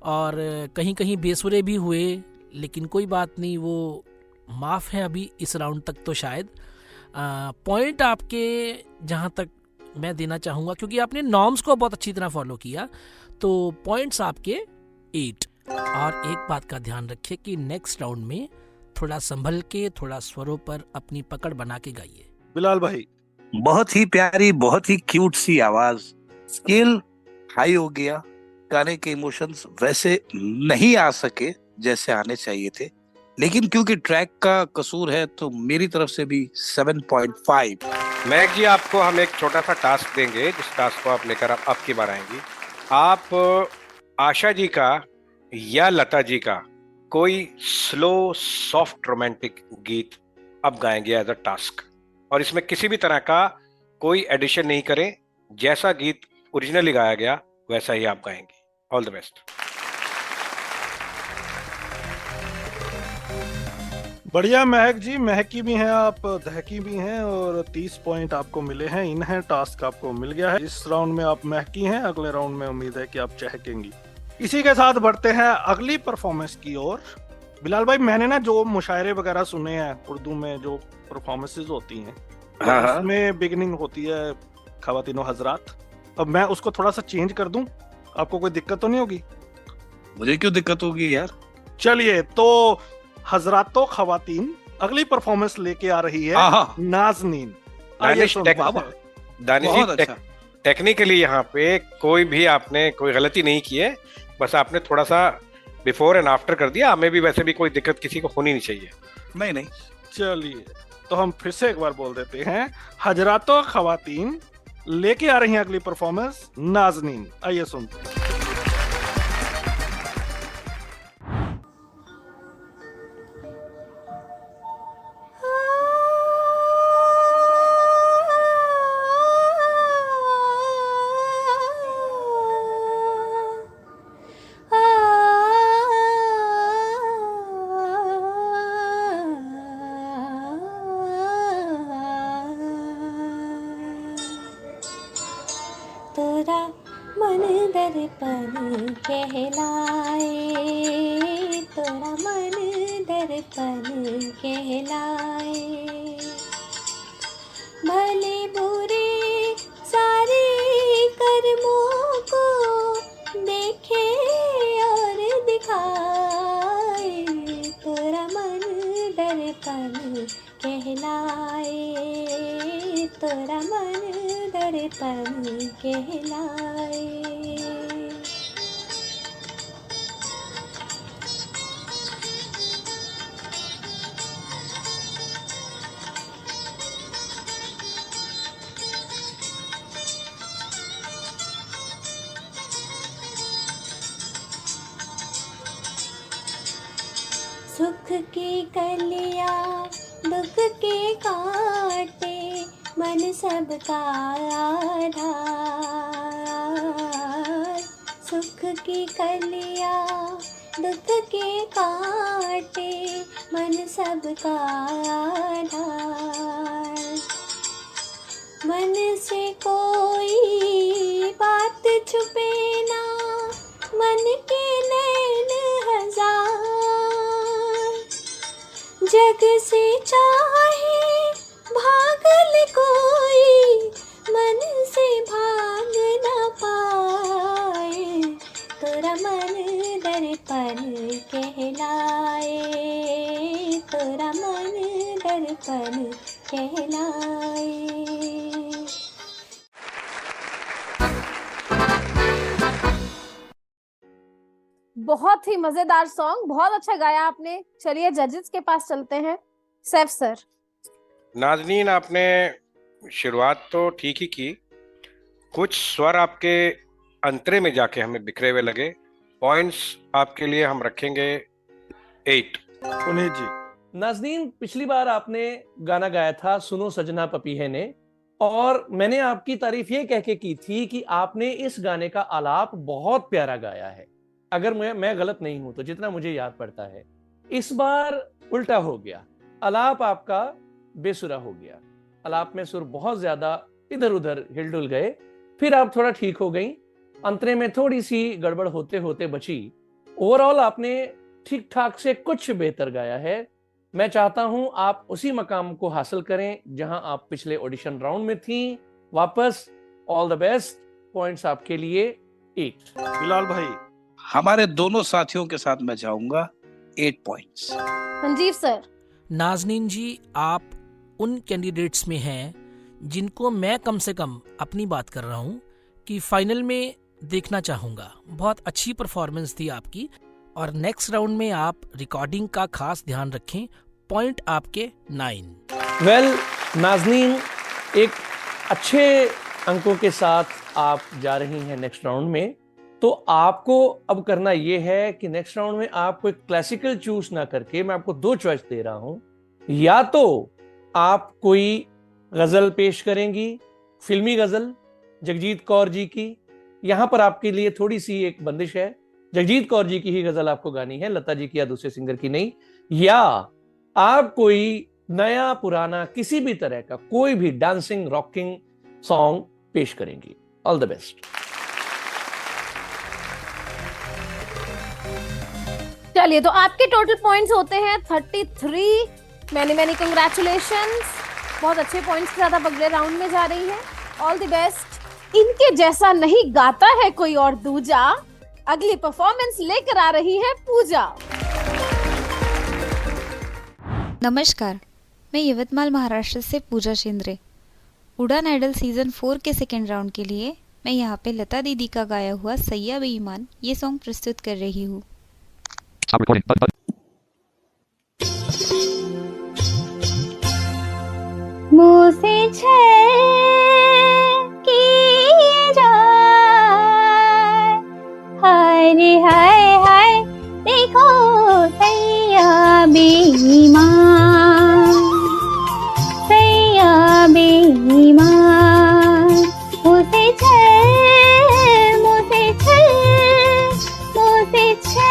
और कहीं कहीं बेसुरे भी हुए, लेकिन कोई बात नहीं, वो माफ़ है अभी इस राउंड तक तो शायद। पॉइंट आपके जहाँ तक मैं देना चाहूँगा, क्योंकि आपने नॉर्म्स को बहुत अच्छी तरह फॉलो किया, तो पॉइंट्स आपके 8। और एक बात का ध्यान रखिए कि नेक्स्ट राउंड में थोड़ा संभल के, थोड़ा स्वरों पर अपनी पकड़ बना के गाइए। बिलाल भाई। बहुत ही प्यारी, बहुत ही क्यूट सी आवाज, स्केल हाई हो गया, गाने के इमोशंस वैसे नहीं आ सके जैसे आने चाहिए थे, लेकिन क्योंकि ट्रैक का कसूर है तो मेरी तरफ से भी 7.5। महक जी, आपको हम एक छोटा सा टास्क देंगे, जिस टास्क को आप लेकर आप आपकी बार आएंगी। आप आशा जी का या लता जी का कोई स्लो सॉफ्ट रोमांटिक गीत अब गाएंगे एज अ टास्क, और इसमें किसी भी तरह का कोई एडिशन नहीं करें। जैसा गीत ओरिजिनली गाया गया वैसा ही आप गाएंगे। All the best. बढ़िया महक जी, महकी भी हैं आप, दहकी भी हैं, और 30 पॉइंट आपको मिले हैं। इन है टास्क आपको मिल गया है। इस राउंड में आप महकी हैं, अगले राउंड में उम्मीद है कि आप चहकेंगी। इसी के साथ बढ़ते हैं अगली परफॉर्मेंस की ओर। बिलाल भाई, मैंने ना जो मुशायरे वगैरह सुने हैं उर्दू में, जो परफॉर्मेंसेस होती हैं, उसमें बिगनिंग होती है खवातीनो हजरात। अब मैं उसको थोड़ा सा चेंज कर दूं, आपको कोई दिक्कत तो नहीं होगी? मुझे क्यों दिक्कत होगी यार। चलिए, तो हजरातो खवातीन अगली परफॉर्मेंस लेके आ रही है नाज़नीन। दानिश, टेक्निकली यहाँ पे कोई भी आपने कोई गलती नहीं की है, बस आपने थोड़ा सा बिफोर एंड आफ्टर कर दिया। हमें भी वैसे भी कोई दिक्कत किसी को होनी नहीं चाहिए। नहीं। चलिए, तो हम फिर से एक बार बोल देते हैं। हजरातो खवातीन लेके आ रही हैं अगली परफॉर्मेंस नाज़नीन। आइए सुनते हैं। तोरा मन दर्पण कहलाए, तोरा मन दर्पण कहलाए। भले बुरे सारे कर्मों को देखे और दिखाए, तोरा मन दर्पण कहलाए, तोरा मन दर्पण कहलाए। सुख की कलिया दुख के कांटे, मन सबका आधार। सुख की कलिया दुख के कांटे, मन सबका आधार। मन से कोई बात छुपे ना, मन के नैन हजार। जग से चाहे भागल कोई, अपन कहलाए। बहुत ही मजेदार सॉन्ग, बहुत अच्छा गाया आपने। चलिए जजेस के पास चलते हैं। सैफ सर। नाज़नीन, आपने शुरुआत तो ठीक ही की, कुछ स्वर आपके अंतरे में जाके हमें बिखरे हुए लगे। पॉइंट्स आपके लिए हम रखेंगे 8। पुनीत जी। नाज़नीन, पिछली बार आपने गाना गाया था सुनो सजना पपीहे ने, और मैंने आपकी तारीफ ये कह के की थी कि आपने इस गाने का आलाप बहुत प्यारा गाया है, अगर मैं गलत नहीं हूं तो, जितना मुझे याद पड़ता है। इस बार उल्टा हो गया, आलाप आपका बेसुरा हो गया। आलाप में सुर बहुत ज्यादा इधर उधर हिलडुल गए, फिर आप थोड़ा ठीक हो गई, अंतरे में थोड़ी सी गड़बड़ होते होते बची। ओवरऑल आपने ठीक ठाक से कुछ बेहतर गाया है। मैं चाहता हूं आप उसी मकाम को हासिल करें जहां आप पिछले ऑडिशन राउंड में थी। वापस ऑल द बेस्ट, पॉइंट्स आपके लिए 8। बिलाल भाई। हमारे दोनों साथियों के साथ मैं जाऊंगा 8 पॉइंट्स। संजीव सर। नाज़नीन जी, आप उन कैंडिडेट्स में हैं जिनको मैं कम से कम अपनी बात कर रहा हूं कि फाइनल में देखना चाहूंगा। बहुत अच्छी परफॉर्मेंस थी आपकी, और नेक्स्ट राउंड में आप रिकॉर्डिंग का खास ध्यान रखें। पॉइंट आपके 9। वेल नाज़नीन, एक अच्छे अंकों के साथ आप जा रही हैं नेक्स्ट राउंड में। तो आपको अब करना यह है कि नेक्स्ट राउंड में आप कोई क्लासिकल चूज ना करके, मैं आपको 2 चॉइस दे रहा हूं। या तो आप कोई गजल पेश करेंगी, फिल्मी गजल जगजीत कौर जी की। यहां पर आपके लिए थोड़ी सी एक बंदिश है, जगजीत कौर जी की ही गजल आपको गानी है, लता जी की या दूसरे सिंगर की नहीं। या आप कोई नया पुराना किसी भी तरह का कोई भी डांसिंग रॉकिंग सॉन्ग पेश करेंगी। All the best. चलिए, तो आपके टोटल पॉइंट्स होते हैं 33। मैनी कंग्रेचुलेशंस, बहुत अच्छे पॉइंट्स के साथ आप अगले राउंड में जा रही हैं। All the best. इनके जैसा नहीं गाता है कोई और दूजा, अगली परफॉर्मेंस लेकर आ रही है पूजा। नमस्कार, मैं यवतमाल महाराष्ट्र से पूजा शिंद्रे। उड़ान आइडल सीजन 4 के सेकेंड राउंड के लिए मैं यहाँ पे लता दीदी का गाया हुआ सैया बेईमान ये सॉन्ग प्रस्तुत कर रही हूँ। मुँह से किए जाए, हाय रे हाय हाय, देखो सैया बेईमान, सैया बेईमान। मुँह से मुँह से मुँह से किए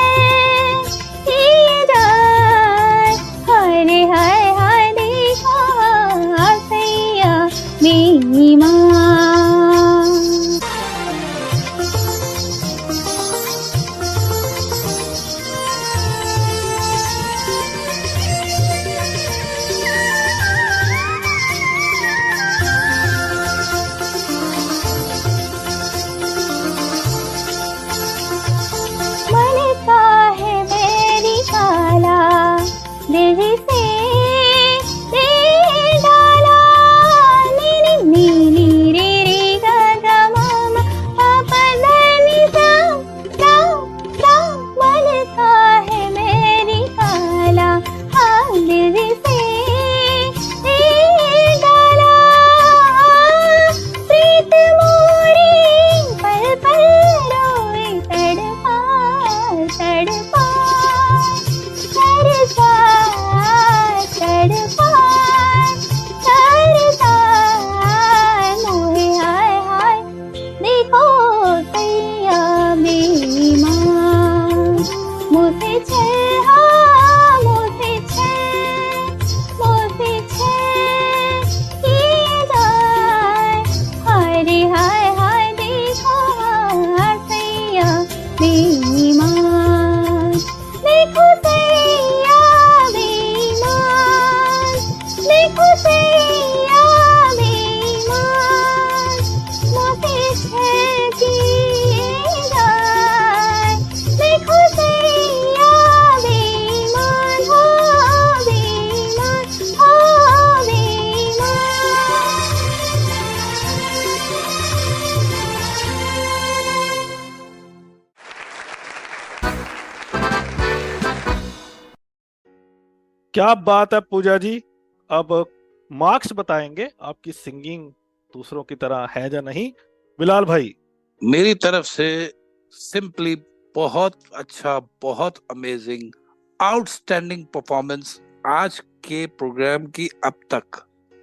क्या बात है पूजा जी। अब मार्क्स बताएंगे आपकी सिंगिंग दूसरों की तरह है या नहीं। बिलाल भाई। मेरी तरफ से सिंपली बहुत अच्छा, बहुत अमेजिंग, आउटस्टैंडिंग परफॉर्मेंस आज के प्रोग्राम की अब तक।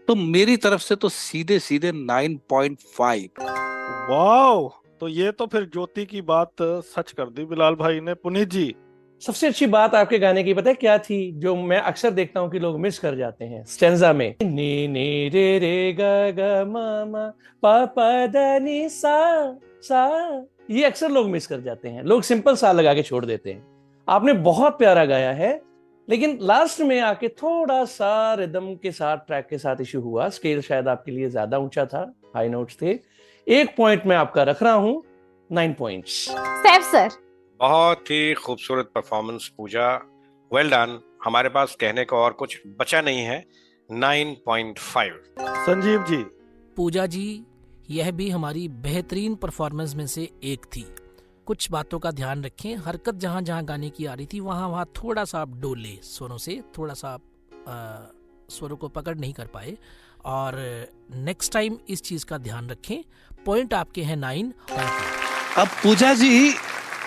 तो मेरी तरफ से तो सीधे सीधे 9.5। वाओ, तो ये तो फिर ज्योति की बात सच कर दी बिलाल भाई ने। पुनीत जी। सबसे अच्छी बात आपके गाने की पता है क्या थी, जो मैं अक्सर देखता हूँ कि लोग मिस कर जाते हैं स्टेंजा में, नी नी रे रे ग ग म म पा पा द नी सा सा, ये अक्सर लोग मिस कर जाते हैं। लोग सिंपल सा लगा के छोड़ देते हैं। आपने बहुत प्यारा गाया है, लेकिन लास्ट में आके थोड़ा सा रिदम के साथ, ट्रैक के साथ इशू हुआ। स्केल शायद आपके लिए ज्यादा ऊंचा था, हाई नोट्स थे। 1 पॉइंट मैं आपका रख रहा हूं, 9 पॉइंट्स। सैफ सर। बहुत ही खूबसूरत परफॉर्मेंस पूजा, वेल डन। हमारे पास कहने को और कुछ बचा नहीं है। 9.5। संजीव जी। पूजा जी, यह भी हमारी बेहतरीन परफॉर्मेंस में से एक थी। कुछ बातों का ध्यान रखें, हरकत जहां जहां गाने की आ रही थी वहां थोड़ा सा आप डोले स्वरों से, थोड़ा सा स्वरों को पकड़ नहीं कर पाए, और नेक्स्ट टाइम इस चीज का ध्यान रखें। पॉइंट आपके हैं 9। अब पूजा जी,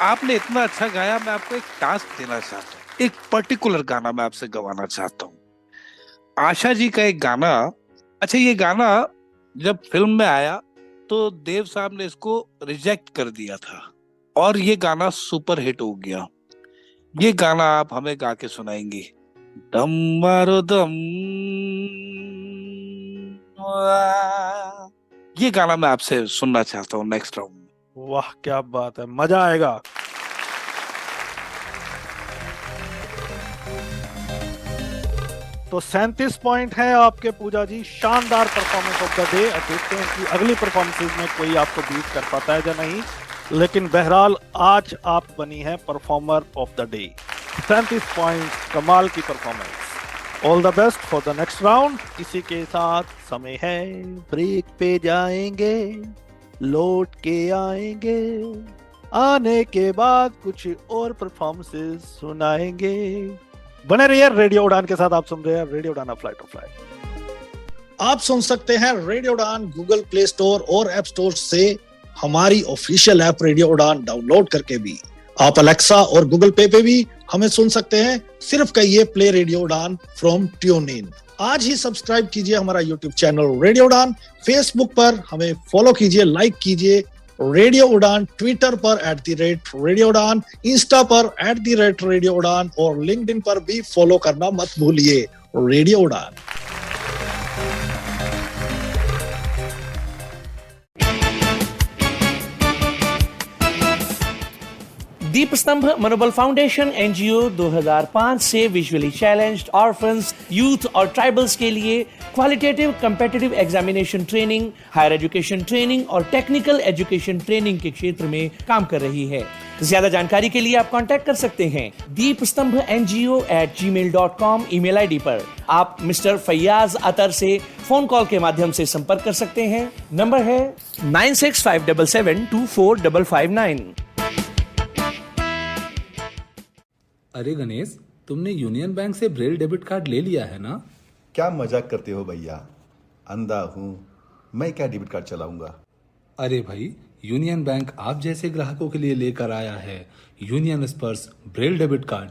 आपने इतना अच्छा गाया, मैं आपको एक टास्क देना चाहता हूँ। एक पर्टिकुलर गाना मैं आपसे गवाना चाहता हूँ। आशा जी का एक गाना। अच्छा, ये गाना जब फिल्म में आया तो देव साहब ने इसको रिजेक्ट कर दिया था, और ये गाना सुपर हिट हो गया। ये गाना आप हमें गा के सुनाएंगी। दम मारो दम, ये गाना मैं आपसे सुनना चाहता हूँ नेक्स्ट राउंड में। वाह, क्या बात है, मजा आएगा। तो 37 पॉइंट है आपके पूजा जी। शानदार परफॉर्मेंस ऑफ द डे। अब देखते हैं कि अगली परफॉर्मेंसेज में कोई आपको बीट कर पाता है या नहीं, लेकिन बहरहाल आज आप बनी है performer of the day. 37 point, कमाल की performance. All the best for the next round. इसी के साथ समय है ब्रेक पे जाएंगे, लौट के आएंगे, आने के बाद कुछ और परफॉर्मेंसेस सुनाएंगे। बने रहिए रेडियो उड़ान के साथ। आप सुन रहे हैं radio Udaan, flight of flight. आप सुन सकते हैं radio Udaan Google Play Store और ऐप स्टोर से हमारी official app radio Udaan download करके भी। आप अलेक्सा और गूगल पे भी हमें सुन सकते हैं। सिर्फ कहिए प्ले रेडियो उड़ान फ्रॉम ट्यून इन। आज ही सब्सक्राइब कीजिए हमारा यूट्यूब चैनल रेडियो उड़ान। फेसबुक पर हमें फॉलो कीजिए, लाइक कीजिए रेडियो उड़ान। ट्विटर पर @रेडियो उड़ान, इंस्टा पर @रेडियो उड़ान, और लिंक्डइन पर भी फॉलो करना मत भूलिए, रेडियो उड़ान। दीप स्तंभ मनोबल फाउंडेशन एनजीओ 2005 से विजुअली चैलेंज्ड ऑर्फन्स, यूथ और ट्राइबल्स के लिए qualitative competitive examination training, higher education training और टेक्निकल एजुकेशन ट्रेनिंग के क्षेत्र में काम कर रही है। ज्यादा जानकारी के लिए आप कांटेक्ट कर सकते हैं deepstambhngo@gmail.com ईमेल आईडी पर। आप मिस्टर फैयाज अतर से फोन कॉल के माध्यम से संपर्क कर सकते हैं। नंबर है 9657724559। अरे गणेश, तुमने यूनियन बैंक से ब्रेल डेबिट कार्ड ले लिया है ना? क्या मजाक करते हो भैया, अंधा हूँ मैं, क्या डेबिट कार्ड चलाऊंगा। अरे भाई, यूनियन बैंक आप जैसे ग्राहकों के लिए लेकर आया है यूनियन स्पर्श ब्रेल डेबिट कार्ड।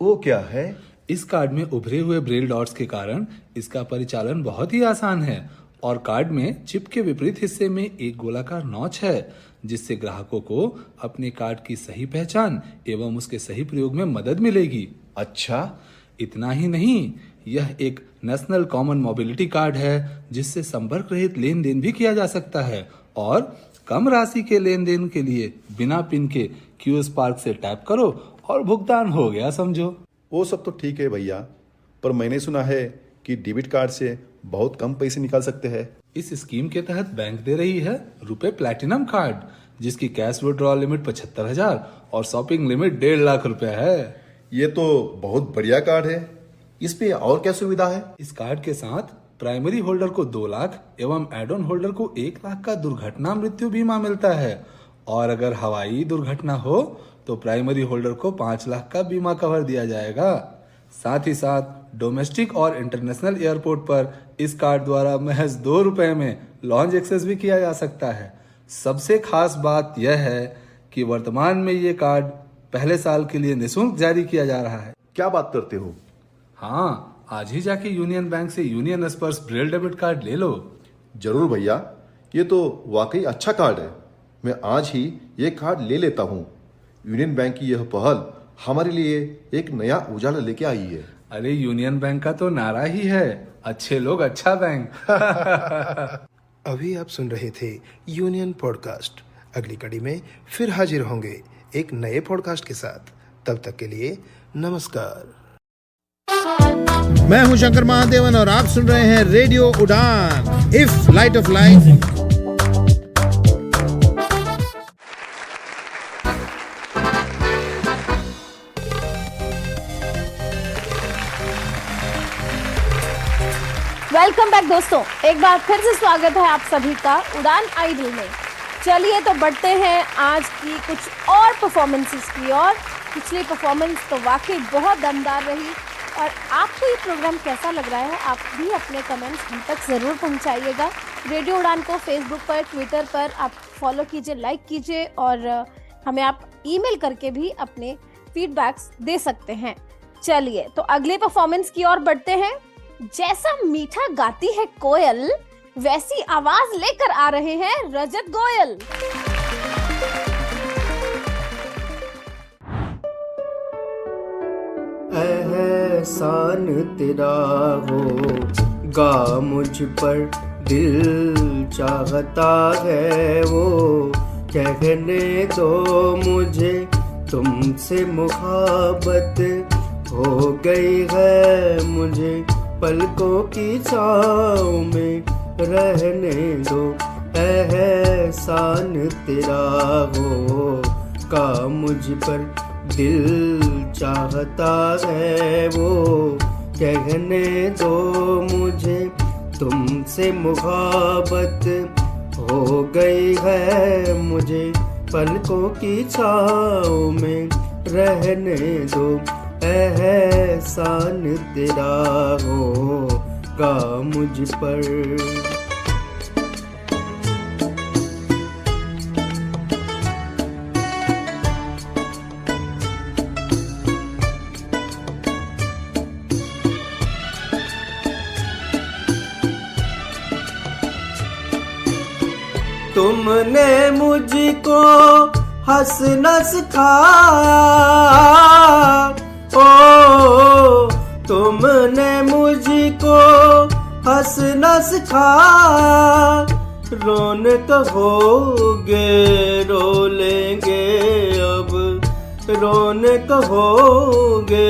वो क्या है? इस कार्ड में उभरे हुए ब्रेल डॉट्स के कारण इसका परिचालन बहुत ही आसान है, और कार्ड में चिप के विपरीत हिस्से में एक गोलाकार नॉच है, जिससे ग्राहकों को अपने कार्ड की सही पहचान एवं उसके सही प्रयोग में मदद मिलेगी। अच्छा, इतना ही नहीं, यह एक नेशनल कॉमन मोबिलिटी कार्ड है, जिससे संपर्क रहित लेन देन भी किया जा सकता है, और कम राशि के लेन देन के लिए बिना पिन के क्यूएस पार्क से टैप करो और भुगतान हो गया समझो। वो सब तो ठीक है भैया, पर मैंने सुना है कि डेबिट कार्ड से बहुत कम पैसे निकाल सकते हैं। इस स्कीम के तहत बैंक दे रही है रुपए प्लैटिनम कार्ड, जिसकी कैश विड्रॉल लिमिट 75,000 और शॉपिंग लिमिट 1.5 लाख रुपए है। ये तो बहुत बढ़िया कार्ड है। इस पे और क्या सुविधा है? इस कार्ड के साथ प्राइमरी होल्डर को 2 लाख एवं एड ऑन होल्डर को 1 लाख का दुर्घटना मृत्यु बीमा मिलता है, और अगर हवाई दुर्घटना हो तो प्राइमरी होल्डर को 5 लाख का बीमा कवर दिया जाएगा। साथ ही साथ डोमेस्टिक और इंटरनेशनल एयरपोर्ट पर इस कार्ड द्वारा महज 2 रुपए में लॉन्च एक्सेस भी किया जा सकता है। सबसे खास बात यह है कि वर्तमान में ये कार्ड पहले साल के लिए निःशुल्क जारी किया जा रहा है। क्या बात करते हो? हाँ, आज ही जाके यूनियन बैंक से यूनियन स्पर्श ब्रेल डेबिट कार्ड ले लो। जरूर भैया, ये तो वाकई अच्छा कार्ड है। मैं आज ही ये कार्ड ले लेता हूँ। यूनियन बैंक की यह पहल हमारे लिए एक नया उजाला लेके आई है। अरे यूनियन बैंक का तो नारा ही है, अच्छे लोग अच्छा बैंक। अभी आप सुन रहे थे यूनियन पॉडकास्ट। अगली कड़ी में फिर हाजिर होंगे एक नए पॉडकास्ट के साथ। तब तक के लिए नमस्कार। मैं हूं शंकर महादेवन और आप सुन रहे हैं रेडियो उड़ान, if light of life. Welcome back दोस्तों, एक बार फिर से स्वागत है आप सभी का उड़ान आइडल में। चलिए तो बढ़ते हैं आज की कुछ और परफॉर्मेंसेस की ओर। पिछली परफॉर्मेंस तो वाकई बहुत दमदार रही और आपको ये प्रोग्राम कैसा लग रहा है आप भी अपने कमेंट्स हम तक ज़रूर पहुंचाइएगा। रेडियो उड़ान को फेसबुक पर, ट्विटर पर आप फॉलो कीजिए, लाइक कीजिए और हमें आप ईमेल करके भी अपने फीडबैक्स दे सकते हैं। चलिए तो अगले परफॉर्मेंस की ओर बढ़ते हैं। जैसा मीठा गाती है कोयल वैसी आवाज लेकर आ रहे हैं रजत गोयल। एहसान तेरा होगा मुझ पर, दिल चाहता है वो कहने दो मुझे, तुमसे मुहाबत हो गई है मुझे, पलकों की छाँव में रहने दो। एहसान तेरा होगा मुझ पर, दिल चाहता है वो कहने दो मुझे, तुमसे मुहाबत हो गई है मुझे, पलकों की छाँव में रहने दो। एहसान तेरा होगा मुझ पर। तुमने मुझको हंसना सिखाया, ओ तुमने मुझको हंसना सिखाया, रोने कहोगे रो लेंगे अब, रोने कहोगे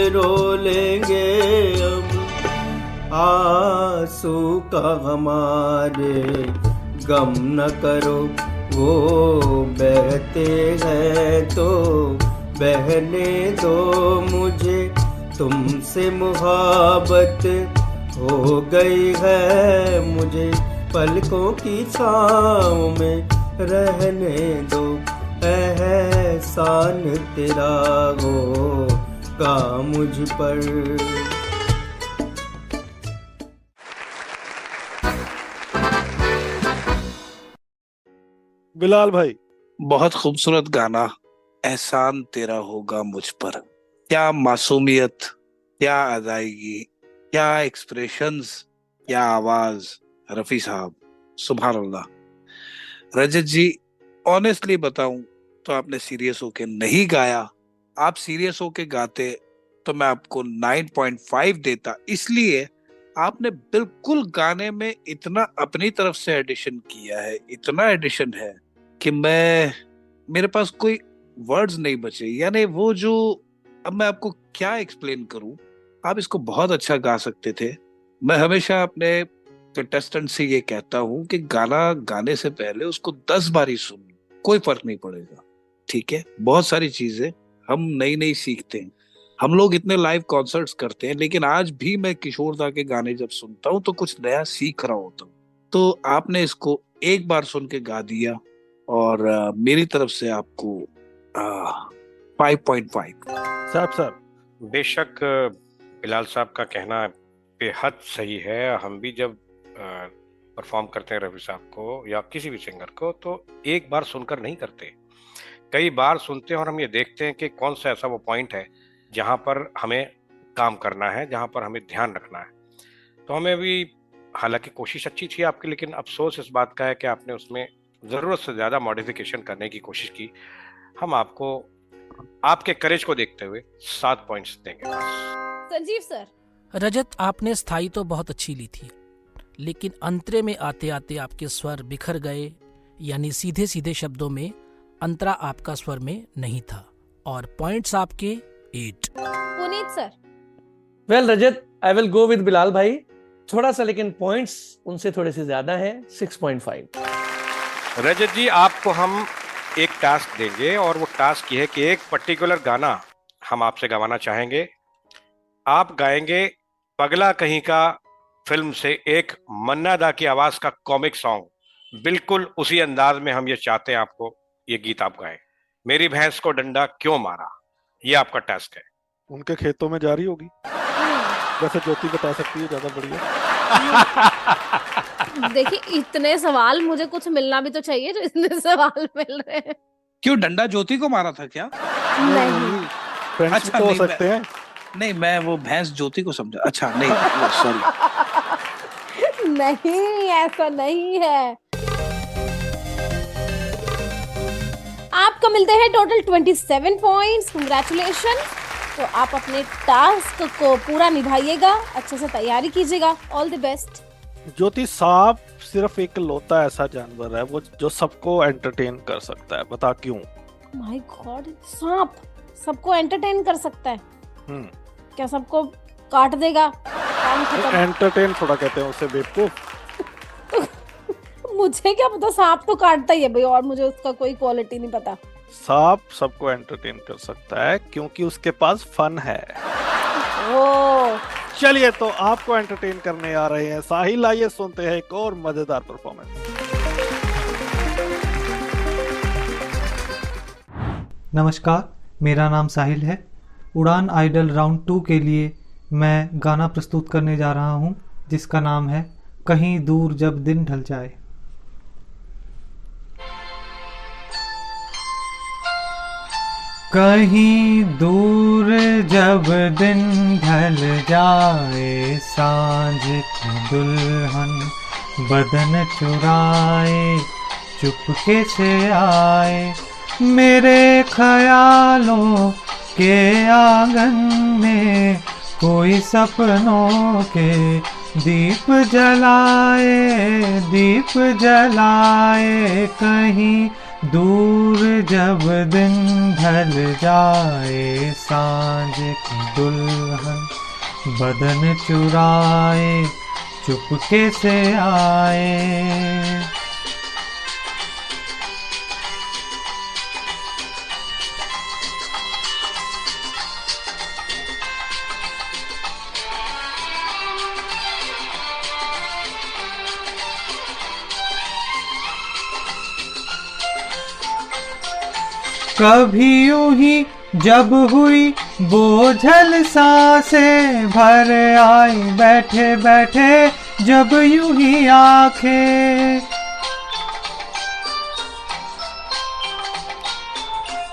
रो लेंगे अब, आंसू का हमारे गम न करो, वो बहते हैं तो बहने दो मुझे, तुमसे मुहाबत हो गई है मुझे, पलकों की छाँव में रहने दो। एहसान तेरा होगा मुझ पर। बिलाल भाई, बहुत खूबसूरत गाना एहसान तेरा होगा मुझ पर। क्या मासूमियत, क्या अदायगी, क्या एक्सप्रेशंस, क्या आवाज। रफी साहब, सुभान अल्लाह। रजत जी, ऑनेस्टली बताऊं तो आपने सीरियस होके नहीं गाया। आप सीरियस होके गाते तो मैं आपको 9.5 देता, इसलिए आपने बिल्कुल गाने में इतना अपनी तरफ से एडिशन किया है, इतना एडिशन है कि मेरे पास कोई वर्ड्स नहीं बचे। यानी वो जो, अब मैं आपको क्या एक्सप्लेन करूं, आप इसको बहुत अच्छा गा सकते थे। मैं हमेशा अपने कंटेस्टेंट से ये कहता हूं कि गाना गाने से पहले उसको 10 बार ही सुन, कोई फर्क नहीं पड़ेगा, ठीक है। बहुत सारी चीजें हम नई नई सीखते हैं, हम लोग इतने लाइव कॉन्सर्ट्स करते हैं, लेकिन आज भी मैं किशोर दा के गाने जब सुनता हूँ तो कुछ नया सीख रहा होता हूँ। तो आपने इसको एक बार सुन के गा दिया और मेरी तरफ से आपको 5.5। साहब बेशक बिलाल साहब का कहना बेहद सही है। हम भी जब परफॉर्म करते हैं रफी साहब को या किसी भी सिंगर को, तो एक बार सुनकर नहीं करते, कई बार सुनते हैं और हम ये देखते हैं कि कौन सा ऐसा वो पॉइंट है जहां पर हमें काम करना है, जहां पर हमें ध्यान रखना है। तो हमें भी, हालांकि कोशिश अच्छी थी आपकी, लेकिन अफसोस इस बात का है कि आपने उसमें ज़रूरत से ज़्यादा मॉडिफिकेशन करने की कोशिश की। हम आपको आपके करेज को देखते हुए 7 पॉइंट्स देंगे। संजीव सर। रजत, आपने स्थाई तो बहुत अच्छी ली थी, लेकिन अंतरे में आते आते आपके स्वर बिखर गए, यानी सीधे सीधे शब्दों में अंतरा आपका स्वर में नहीं था, और पॉइंट्स आपके 8। Puneet sir. Well Rajat, I will go with Bilal भाई, थोड़ा सा, लेकिन पॉइंट्स उनसे थोड़े से ज्यादा हैं, 6.5। रजत जी, आपको हम एक टास्क देंगे और वो टास्क ये है कि एक पर्टिकुलर गाना हम आपसे गवाना चाहेंगे। आप गाएंगे पगला कहीं का फिल्म से एक मन्ना दा की आवाज का कॉमिक सॉन्ग। बिल्कुल उसी अंदाज में हम ये चाहते हैं आपको ये गीत आप गाएं। मेरी भैंस को डंडा क्यों मारा, ये आपका टास्क है। उनके खेतों में जारी होगी, वैसे ज्योति बता सकती है ज्यादा बढ़िया। देखिए, इतने सवाल, मुझे कुछ मिलना भी तो चाहिए, जो इतने सवाल मिल रहे हैं। क्यों, डंडा ज्योति को मारा था क्या? नहीं, अच्छा, तो हो सकते हैं। नहीं, मैं वो भैंस ज्योति को समझा। अच्छा नहीं, सॉरी। नहीं, ऐसा नहीं है। आपको मिलते हैं टोटल 27 पॉइंट्स। कांग्रेचुलेशन। तो आप अपने टास्क को पूरा निभाइएगा, अच्छे से तैयारी कीजिएगा। All the best. ज्योति, सांप सिर्फ एक लौता ऐसा जानवर है वो जो सबको एंटरटेन कर सकता है, बता क्यों? माय गॉड, सांप सबको एंटरटेन कर सकता है? क्या सबको काट देगा? काम खत्म। एंटरटेन थोड़ा कहते हैं उसे, बेवकूफ। मुझे क्या पता, सांप तो काटता ही है भाई, और मुझे उसका कोई क्वालिटी नहीं पता। सांप सबको एंटरटेन कर सकता है क्योंकि उसके पास फन है। ओह, चलिए, तो आपको एंटरटेन करने आ रहे हैं साहिल। आइए सुनते हैं एक और मजेदार परफॉर्मेंस। नमस्कार, मेरा नाम साहिल है। उड़ान आइडल राउंड 2 के लिए मैं गाना प्रस्तुत करने जा रहा हूं, जिसका नाम है कहीं दूर जब दिन ढल जाए। कहीं दूर जब दिन ढल जाए, सांझ की दुल्हन बदन चुराए, चुपके से आए मेरे ख्यालों के आंगन में, कोई सपनों के दीप जलाए, कहीं दूर जब दिन ढल जाए, सांझ की दुल्हन बदन चुराए, चुपके से आए। कभी यूं ही जब हुई बोझल सांसें, भर आई बैठे बैठे जब यूं ही आंखें,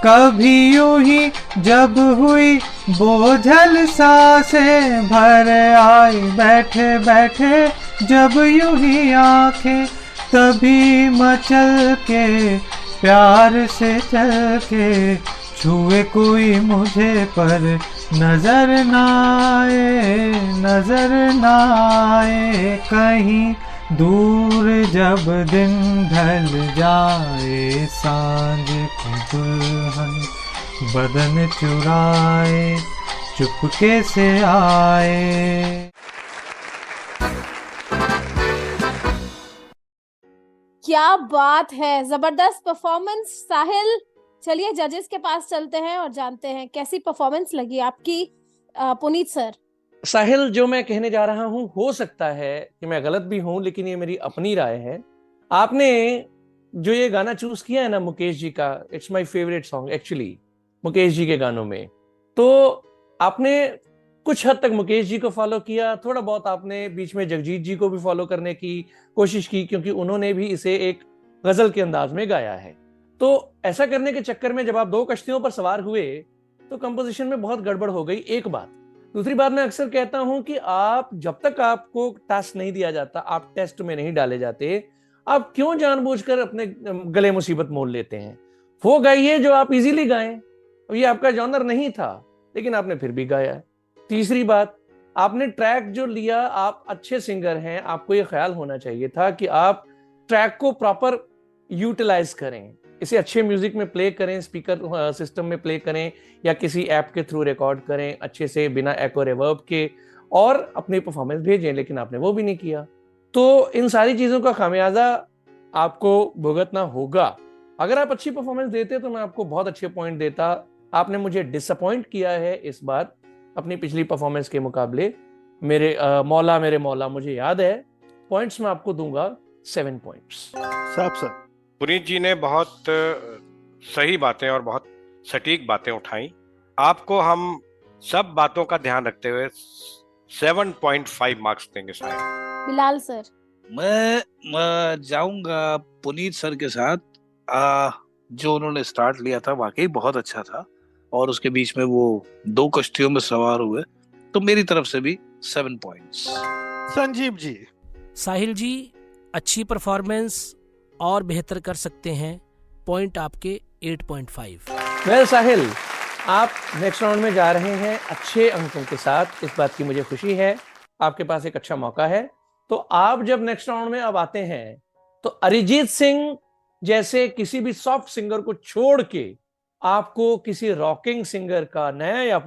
कभी यूं ही जब हुई बोझल सांसें, भर आई बैठे बैठे जब यूं ही आंखें, तभी मचल के प्यार से चल के छुए कोई मुझे, पर नजर ना आए, कहीं दूर जब दिन ढल जाए, सांझ की दुल्हन बदन चुराए, चुपके से आए। क्या बात है, जबरदस्त परफॉर्मेंस साहिल। चलिए जजेस के पास चलते हैं और जानते हैं कैसी परफॉर्मेंस लगी आपकी। पुनीत सर। साहिल, जो मैं कहने जा रहा हूं, हो सकता है कि मैं गलत भी हूं, लेकिन ये मेरी अपनी राय है। आपने जो ये गाना चूज किया है ना मुकेश जी का, it's my favourite song actually Mukesh ji के गानों में। तो आपने कुछ हद तक मुकेश जी को फॉलो किया, थोड़ा बहुत आपने बीच में जगजीत जी को भी फॉलो करने की कोशिश की, क्योंकि उन्होंने भी इसे एक गजल के अंदाज में गाया है। तो ऐसा करने के चक्कर में जब आप 2 कश्तियों पर सवार हुए तो कंपोजिशन में बहुत गड़बड़ हो गई, एक बात। दूसरी बात, मैं अक्सर कहता हूं कि आप जब तक आपको टास्क नहीं दिया जाता, आप टेस्ट में नहीं डाले जाते, आप क्यों जानबूझकर अपने गले मुसीबत मोल लेते हैं। वो गाइए जो आप इजीली गाएं। ये आपका जॉनर नहीं था, लेकिन आपने फिर भी गाया। तीसरी बात, आपने ट्रैक जो लिया, आप अच्छे सिंगर हैं, आपको ये ख्याल होना चाहिए था कि आप ट्रैक को प्रॉपर यूटिलाइज करें, इसे अच्छे म्यूजिक में प्ले करें, स्पीकर सिस्टम में प्ले करें या किसी ऐप के थ्रू रिकॉर्ड करें अच्छे से, बिना एको रिवर्ब के, और अपनी परफॉर्मेंस भेजें। लेकिन आपने वो भी नहीं किया। तो इन सारी चीजों का खामियाजा आपको भुगतना होगा। अगर आप अच्छी परफॉर्मेंस देते तो मैं आपको बहुत अच्छे पॉइंट देता। आपने मुझे डिसअपॉइंट किया है इस बार अपनी पिछली परफॉर्मेंस के मुकाबले। मेरे मौला मुझे याद है, पॉइंट्स मैं आपको दूंगा 7 पॉइंट्स। साहब सर, पुनीत जी ने बहुत सही बातें और बहुत सटीक बातें उठाई। आपको हम सब बातों का ध्यान रखते हुए 7.5 मार्क्स देंगे शायद। बिलाल सर, मैं जाऊंगा पुनीत सर के साथ। जो उन्होंने स्टार्ट लिया था वाकई बहुत अच्छा था, और उसके बीच में वो 2 कश्तियों में सवार हुए, तो मेरी तरफ से भी 7 पॉइंट्स। संजीव जी। साहिल जी, अच्छी परफॉर्मेंस और बेहतर कर सकते हैं, पॉइंट आपके 8.5। वेल साहिल, आप नेक्स्ट राउंड में जा रहे हैं अच्छे अंकों के साथ, इस बात की मुझे खुशी है। आपके पास एक अच्छा मौका है। तो आप जब नेक्स्ट राउंड में अब आते हैं तो अरिजीत सिंह जैसे किसी भी सॉफ्ट सिंगर को छोड़ के आपको किसी रॉकिंग सिंगर का, नया या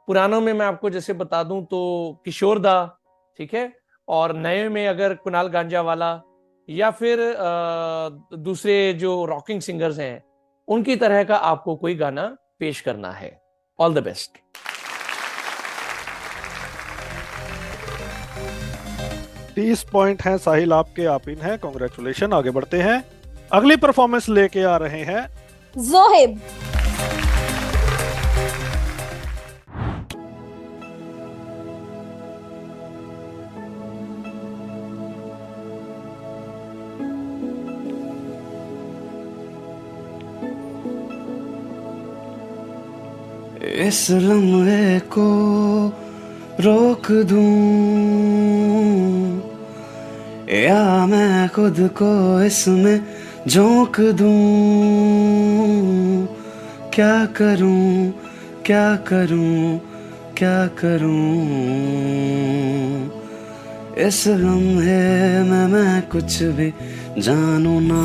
पुरानों में मैं आपको जैसे बता दूं तो किशोर दा, ठीक है, और नए में अगर कुणाल गांजावाला या फिर दूसरे जो रॉकिंग सिंगर्स हैं, उनकी तरह का आपको कोई गाना पेश करना है। All the best. $30 पॉइंट हैं साहिल आपके, आप इन हैं, कांग्रेचुलेशन। आगे बढ़ते हैं, अगली परफॉर्मेंस लेके आ रहे हैं जोहिब। इस लम्हे को रोक दूं या मैं खुद को इसमें झोंक दूं, क्या करूं क्या करूं क्या करूं। इस लम्हे में मैं कुछ भी जानू ना,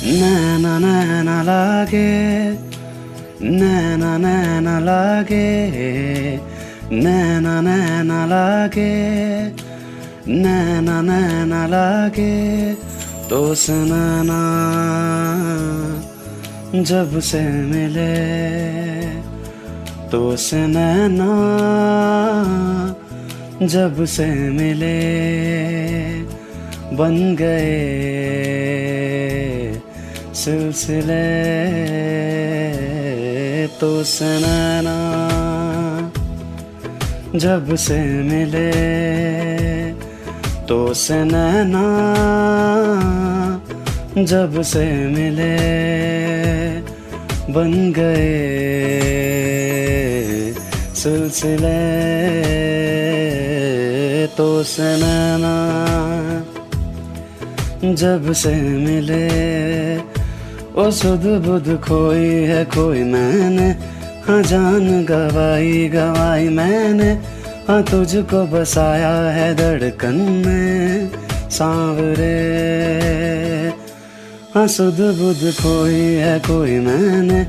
नैना नैना लागे, नैना नैना लागे, नैना नैना लागे, नैना नैना लागे। तो सनैना जब से मिले, तो सनैना जब से मिले, बन गए सिलसिले। तो सनैना जब से मिले, तो सनैना जब से मिले, बन गए सिलसिले। तो सनैना जब से मिले, ओ सुध बुध खोई है खोई मैंने, हाँ जान गवाई गवाई मैंने, हाँ तुझको बसाया है धड़कन में सांवरे। हाँ सुध बुध खोई है कोई मैंने,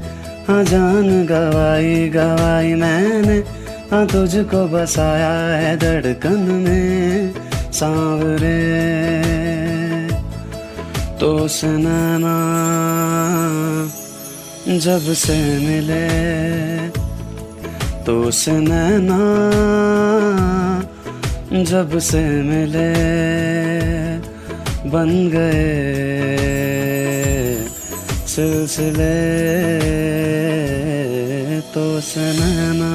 हाँ जान गवाई गवाई मैंने, हाँ तुझको बसाया है धड़कन में सांवरे। तो सनैना जब से मिले, तो सनैना जब से मिले, बन गए सिलसिले। तो से नैना।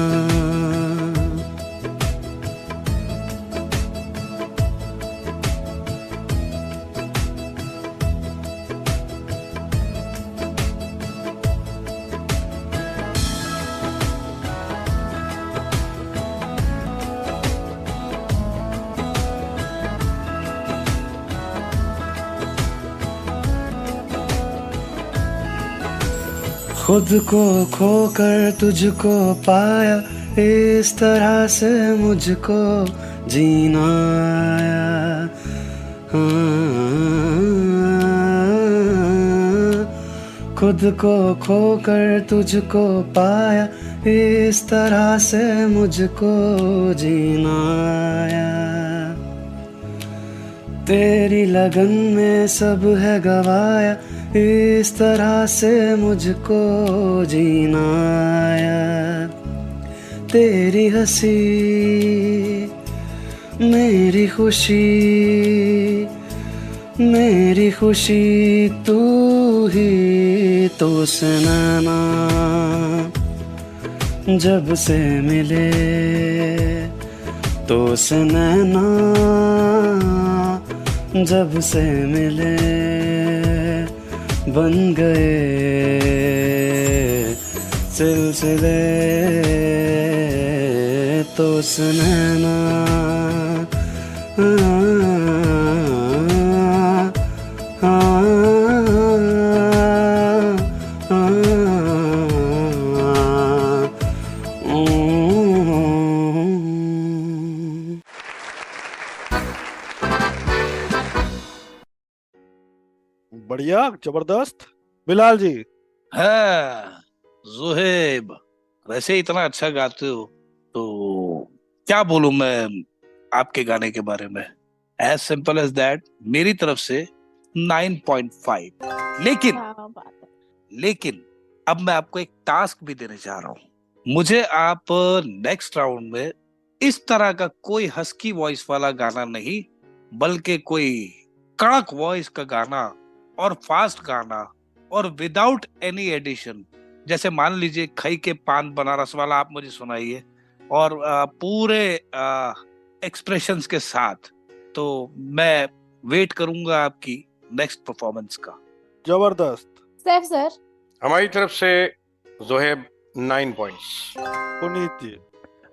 खुद को खोकर तुझको पाया, इस तरह से मुझको जीना आया। खुद को खोकर तुझको पाया, इस तरह से मुझको जीना आया। तेरी लगन में सब है गवाया, इस तरह से मुझको जीना आया। तेरी हंसी मेरी खुशी तू ही तो से नैना। जब से मिले तो से नैना, जब से मिले बन गए सिलसिले तो से नैना। बढ़िया, जबरदस्त। बिलाल जी। हाँ जोहेब, वैसे इतना अच्छा गाते हो तो क्या बोलूं मैं आपके गाने के बारे में। एज सिंपल एज दैट, मेरी तरफ से 9.5। लेकिन अब मैं आपको एक टास्क भी देने जा रहा हूं। मुझे आप नेक्स्ट राउंड में इस तरह का कोई हस्की वॉइस वाला गाना नहीं, बल्कि कोई कड़क वॉइस का गाना और फास्ट गाना और विदाउट एनी एडिशन, जैसे मान लीजिए खई के पान बनारस वाला आप मुझे सुनाइए, और पूरे एक्सप्रेशंस के साथ। तो मैं वेट करूंगा आपकी नेक्स्ट परफॉर्मेंस का। जबरदस्त। सैफ सर। हमारी तरफ से जोहेब 9 पॉइंट्स। पुनीत जी।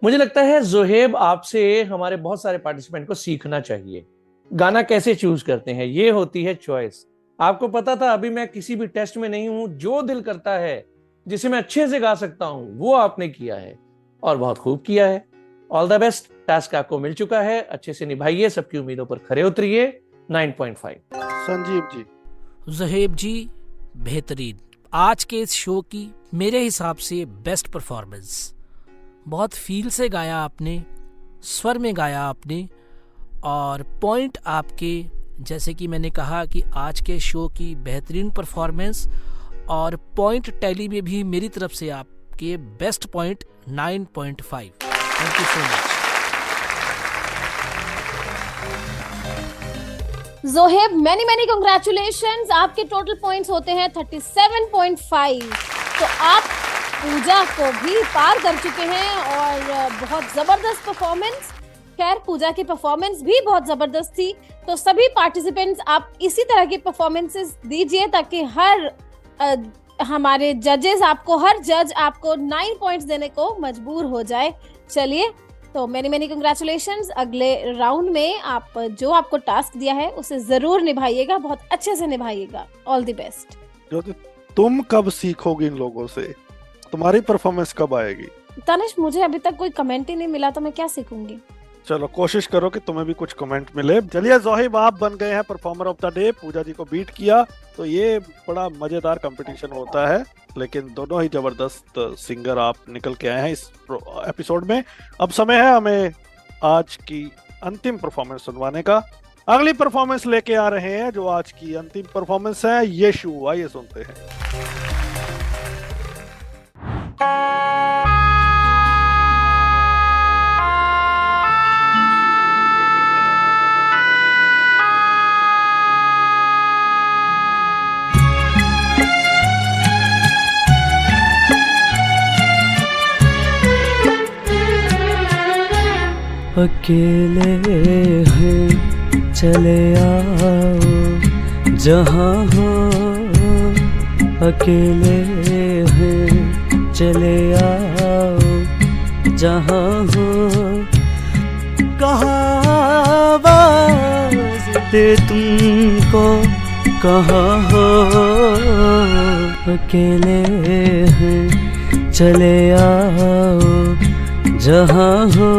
मुझे लगता है जोहेब आपसे हमारे बहुत सारे पार्टिसिपेंट को सीखना चाहिए। गाना कैसे चूज करते हैं, ये होती है चॉइस। आपको पता था, अभी मैं किसी भी टेस्ट में नहीं हूं। जो दिल करता है, जिसे मैं अच्छे से गा सकता हूं, वो आपने किया है और बहुत खूब किया है। All the best. टास्क आपको मिल चुका है, अच्छे से निभाइए, सबकी उम्मीदों पर खरे उतरिए। 9.5। संजीव जी। जोहेब जी बेहतरीन, आज के इस शो की मेरे हिसाब से बेस्ट परफॉर्मेंस। बहुत फील से गाया आपने, स्वर में गाया आपने, और पॉइंट आपके, जैसे कि मैंने कहा कि आज के शो की बेहतरीन परफॉर्मेंस, और पॉइंट टैली में भी मेरी तरफ से आपके best point 9.5। Thank you so much. Zoheb many congratulations, आपके टोटल पॉइंट्स होते हैं 37.5। तो आप पूजा को भी पार कर चुके हैं, और बहुत जबरदस्त परफॉर्मेंस। खैर, पूजा की परफॉर्मेंस भी बहुत जबरदस्त थी। तो सभी पार्टिसिपेंट्स आप इसी तरह की परफॉर्मेंसेस दीजिए, ताकि हमारे जजेस आपको, हर जज आपको 9 पॉइंट्स देने को मजबूर हो जाए। चलिए, तो मैनी कंग्रेचुलेशंस। अगले राउंड में आप जो आपको टास्क दिया है उसे जरूर निभाइएगा, बहुत अच्छे से निभाइएगा। All the best. ज्योति, तुम कब सीखोगी इन लोगों से? तुम्हारी परफॉर्मेंस कब आएगी? तनिष, मुझे अभी तक कोई कमेंट ही नहीं मिला, तो मैं क्या सीखूंगी। चलो, कोशिश करो कि तुम्हें भी कुछ कमेंट मिले। चलिए जोहेब, आप बन गए हैं परफॉर्मर ऑफ द डे। पूजा जी को बीट किया, तो ये बड़ा मजेदार कंपटीशन होता है, लेकिन दोनों ही जबरदस्त सिंगर आप निकल के आए हैं इस एपिसोड में। अब समय है हमें आज की अंतिम परफॉर्मेंस सुनवाने का। अगली परफॉर्मेंस लेके आ रहे हैं जो आज की अंतिम परफॉर्मेंस है, यीशु। आइए सुनते हैं। अकेले हैं चले आओ जहाँ हो, अकेले हैं चले आओ जहाँ हो, कहाँ आवाज़ दे तुमको, कहाँ हो, अकेले हैं चले आओ जहाँ हो।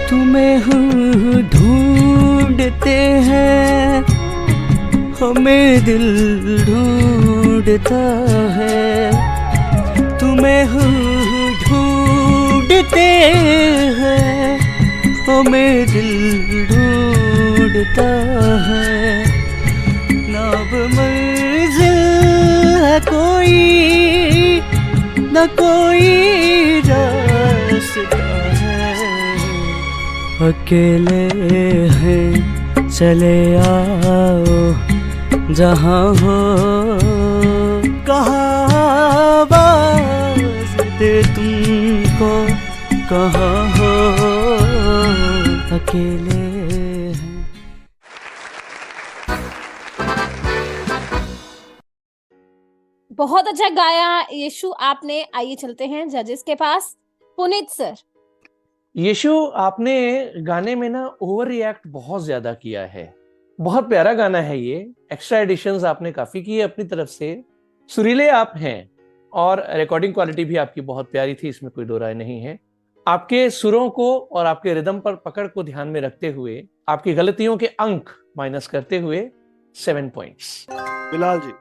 तुम्हें हम ढूंढते हैं, हमें दिल ढूंढता है, तुम्हें हम ढूंढते हैं, हमें दिल ढूंढता है, ना अब मंजिल है कोई, न कोई रास्ता है, अकेले हैं चले आओ जहाँ हो, कहाँ आवाज़ दे तुमको, कहाँ हो, अकेले हैं। बहुत अच्छा गाया यशु आपने। आइए चलते हैं जजेस के पास। पुनीत सर। यशु, आपने गाने में ना ओवर रिएक्ट बहुत ज्यादा किया है। बहुत प्यारा गाना है ये, एक्स्ट्रा एडिशंस आपने काफी की है अपनी तरफ से, सुरीले आप हैं और रिकॉर्डिंग क्वालिटी भी आपकी बहुत प्यारी थी, इसमें कोई दो राय नहीं है। आपके सुरों को और आपके रिदम पर पकड़ को ध्यान में रखते हुए आपकी गलतियों के अंक माइनस करते हुए 7 पॉइंट्स। बिलाल जी।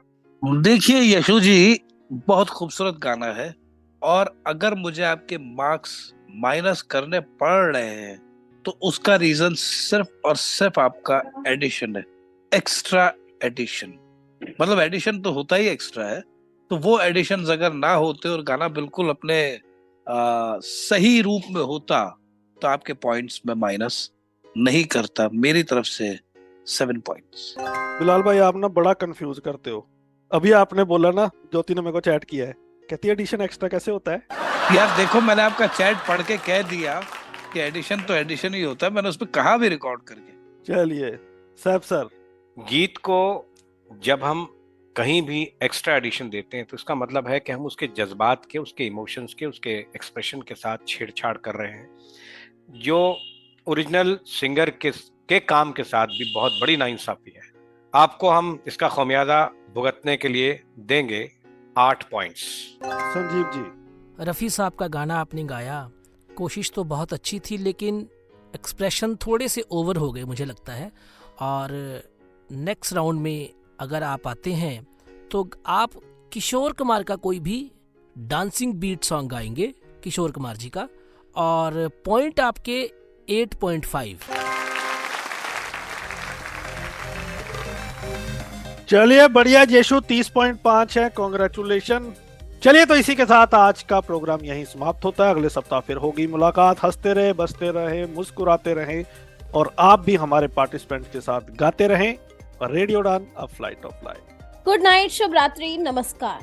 देखिए यशु जी, बहुत खूबसूरत गाना है और अगर मुझे आपके मार्क्स माइनस करने पड़ रहे हैं तो उसका रीजन सिर्फ और सिर्फ आपका एडिशन है, एक्स्ट्रा एडिशन। मतलब एडिशन तो होता ही एक्स्ट्रा है, तो वो एडिशंस अगर ना होते और गाना बिल्कुल अपने सही रूप में होता तो आपके पॉइंट्स में माइनस नहीं करता। मेरी तरफ से 7 पॉइंट्स। बिलाल भाई, आप ना बड़ा कंफ्यूज करते हो। अभी आपने बोला ना, ज्योति ने मेरे को चैट किया है, कहती है एडिशन एक्स्ट्रा कैसे होता है। यार देखो, मैंने आपका चैट पढ़ के कह दिया कि एडिशन तो एडिशन ही होता है, मैंने उस पर कहा भी रिकॉर्ड करके। चलिए सैफ सर। गीत को जब हम कहीं भी एक्स्ट्रा एडिशन देते हैं तो इसका मतलब है कि हम उसके जज्बात के, उसके इमोशंस के, उसके एक्सप्रेशन के साथ छेड़छाड़ कर रहे हैं, जो ओरिजिनल सिंगर के काम के साथ भी बहुत बड़ी नाइंसाफी है। आपको हम इसका खमियाजा भुगतने के लिए देंगे 8 पॉइंट्स। संजीव जी। रफ़ी साहब का गाना आपने गाया, कोशिश तो बहुत अच्छी थी लेकिन एक्सप्रेशन थोड़े से ओवर हो गए मुझे लगता है। और नेक्स्ट राउंड में अगर आप आते हैं तो आप किशोर कुमार का कोई भी डांसिंग बीट सॉन्ग गाएंगे, किशोर कुमार जी का, और पॉइंट आपके 8.5। चलिए बढ़िया यशु, 30.5 है, कॉन्ग्रेचुलेशन। चलिए तो इसी के साथ आज का प्रोग्राम यहीं समाप्त होता है। अगले सप्ताह फिर होगी मुलाकात। हंसते रहे, बसते रहे, मुस्कुराते रहे और आप भी हमारे पार्टिसिपेंट के साथ गाते रहें। और radio Udaan, a flight of life. Good night, शुभ रात्रि, नमस्कार।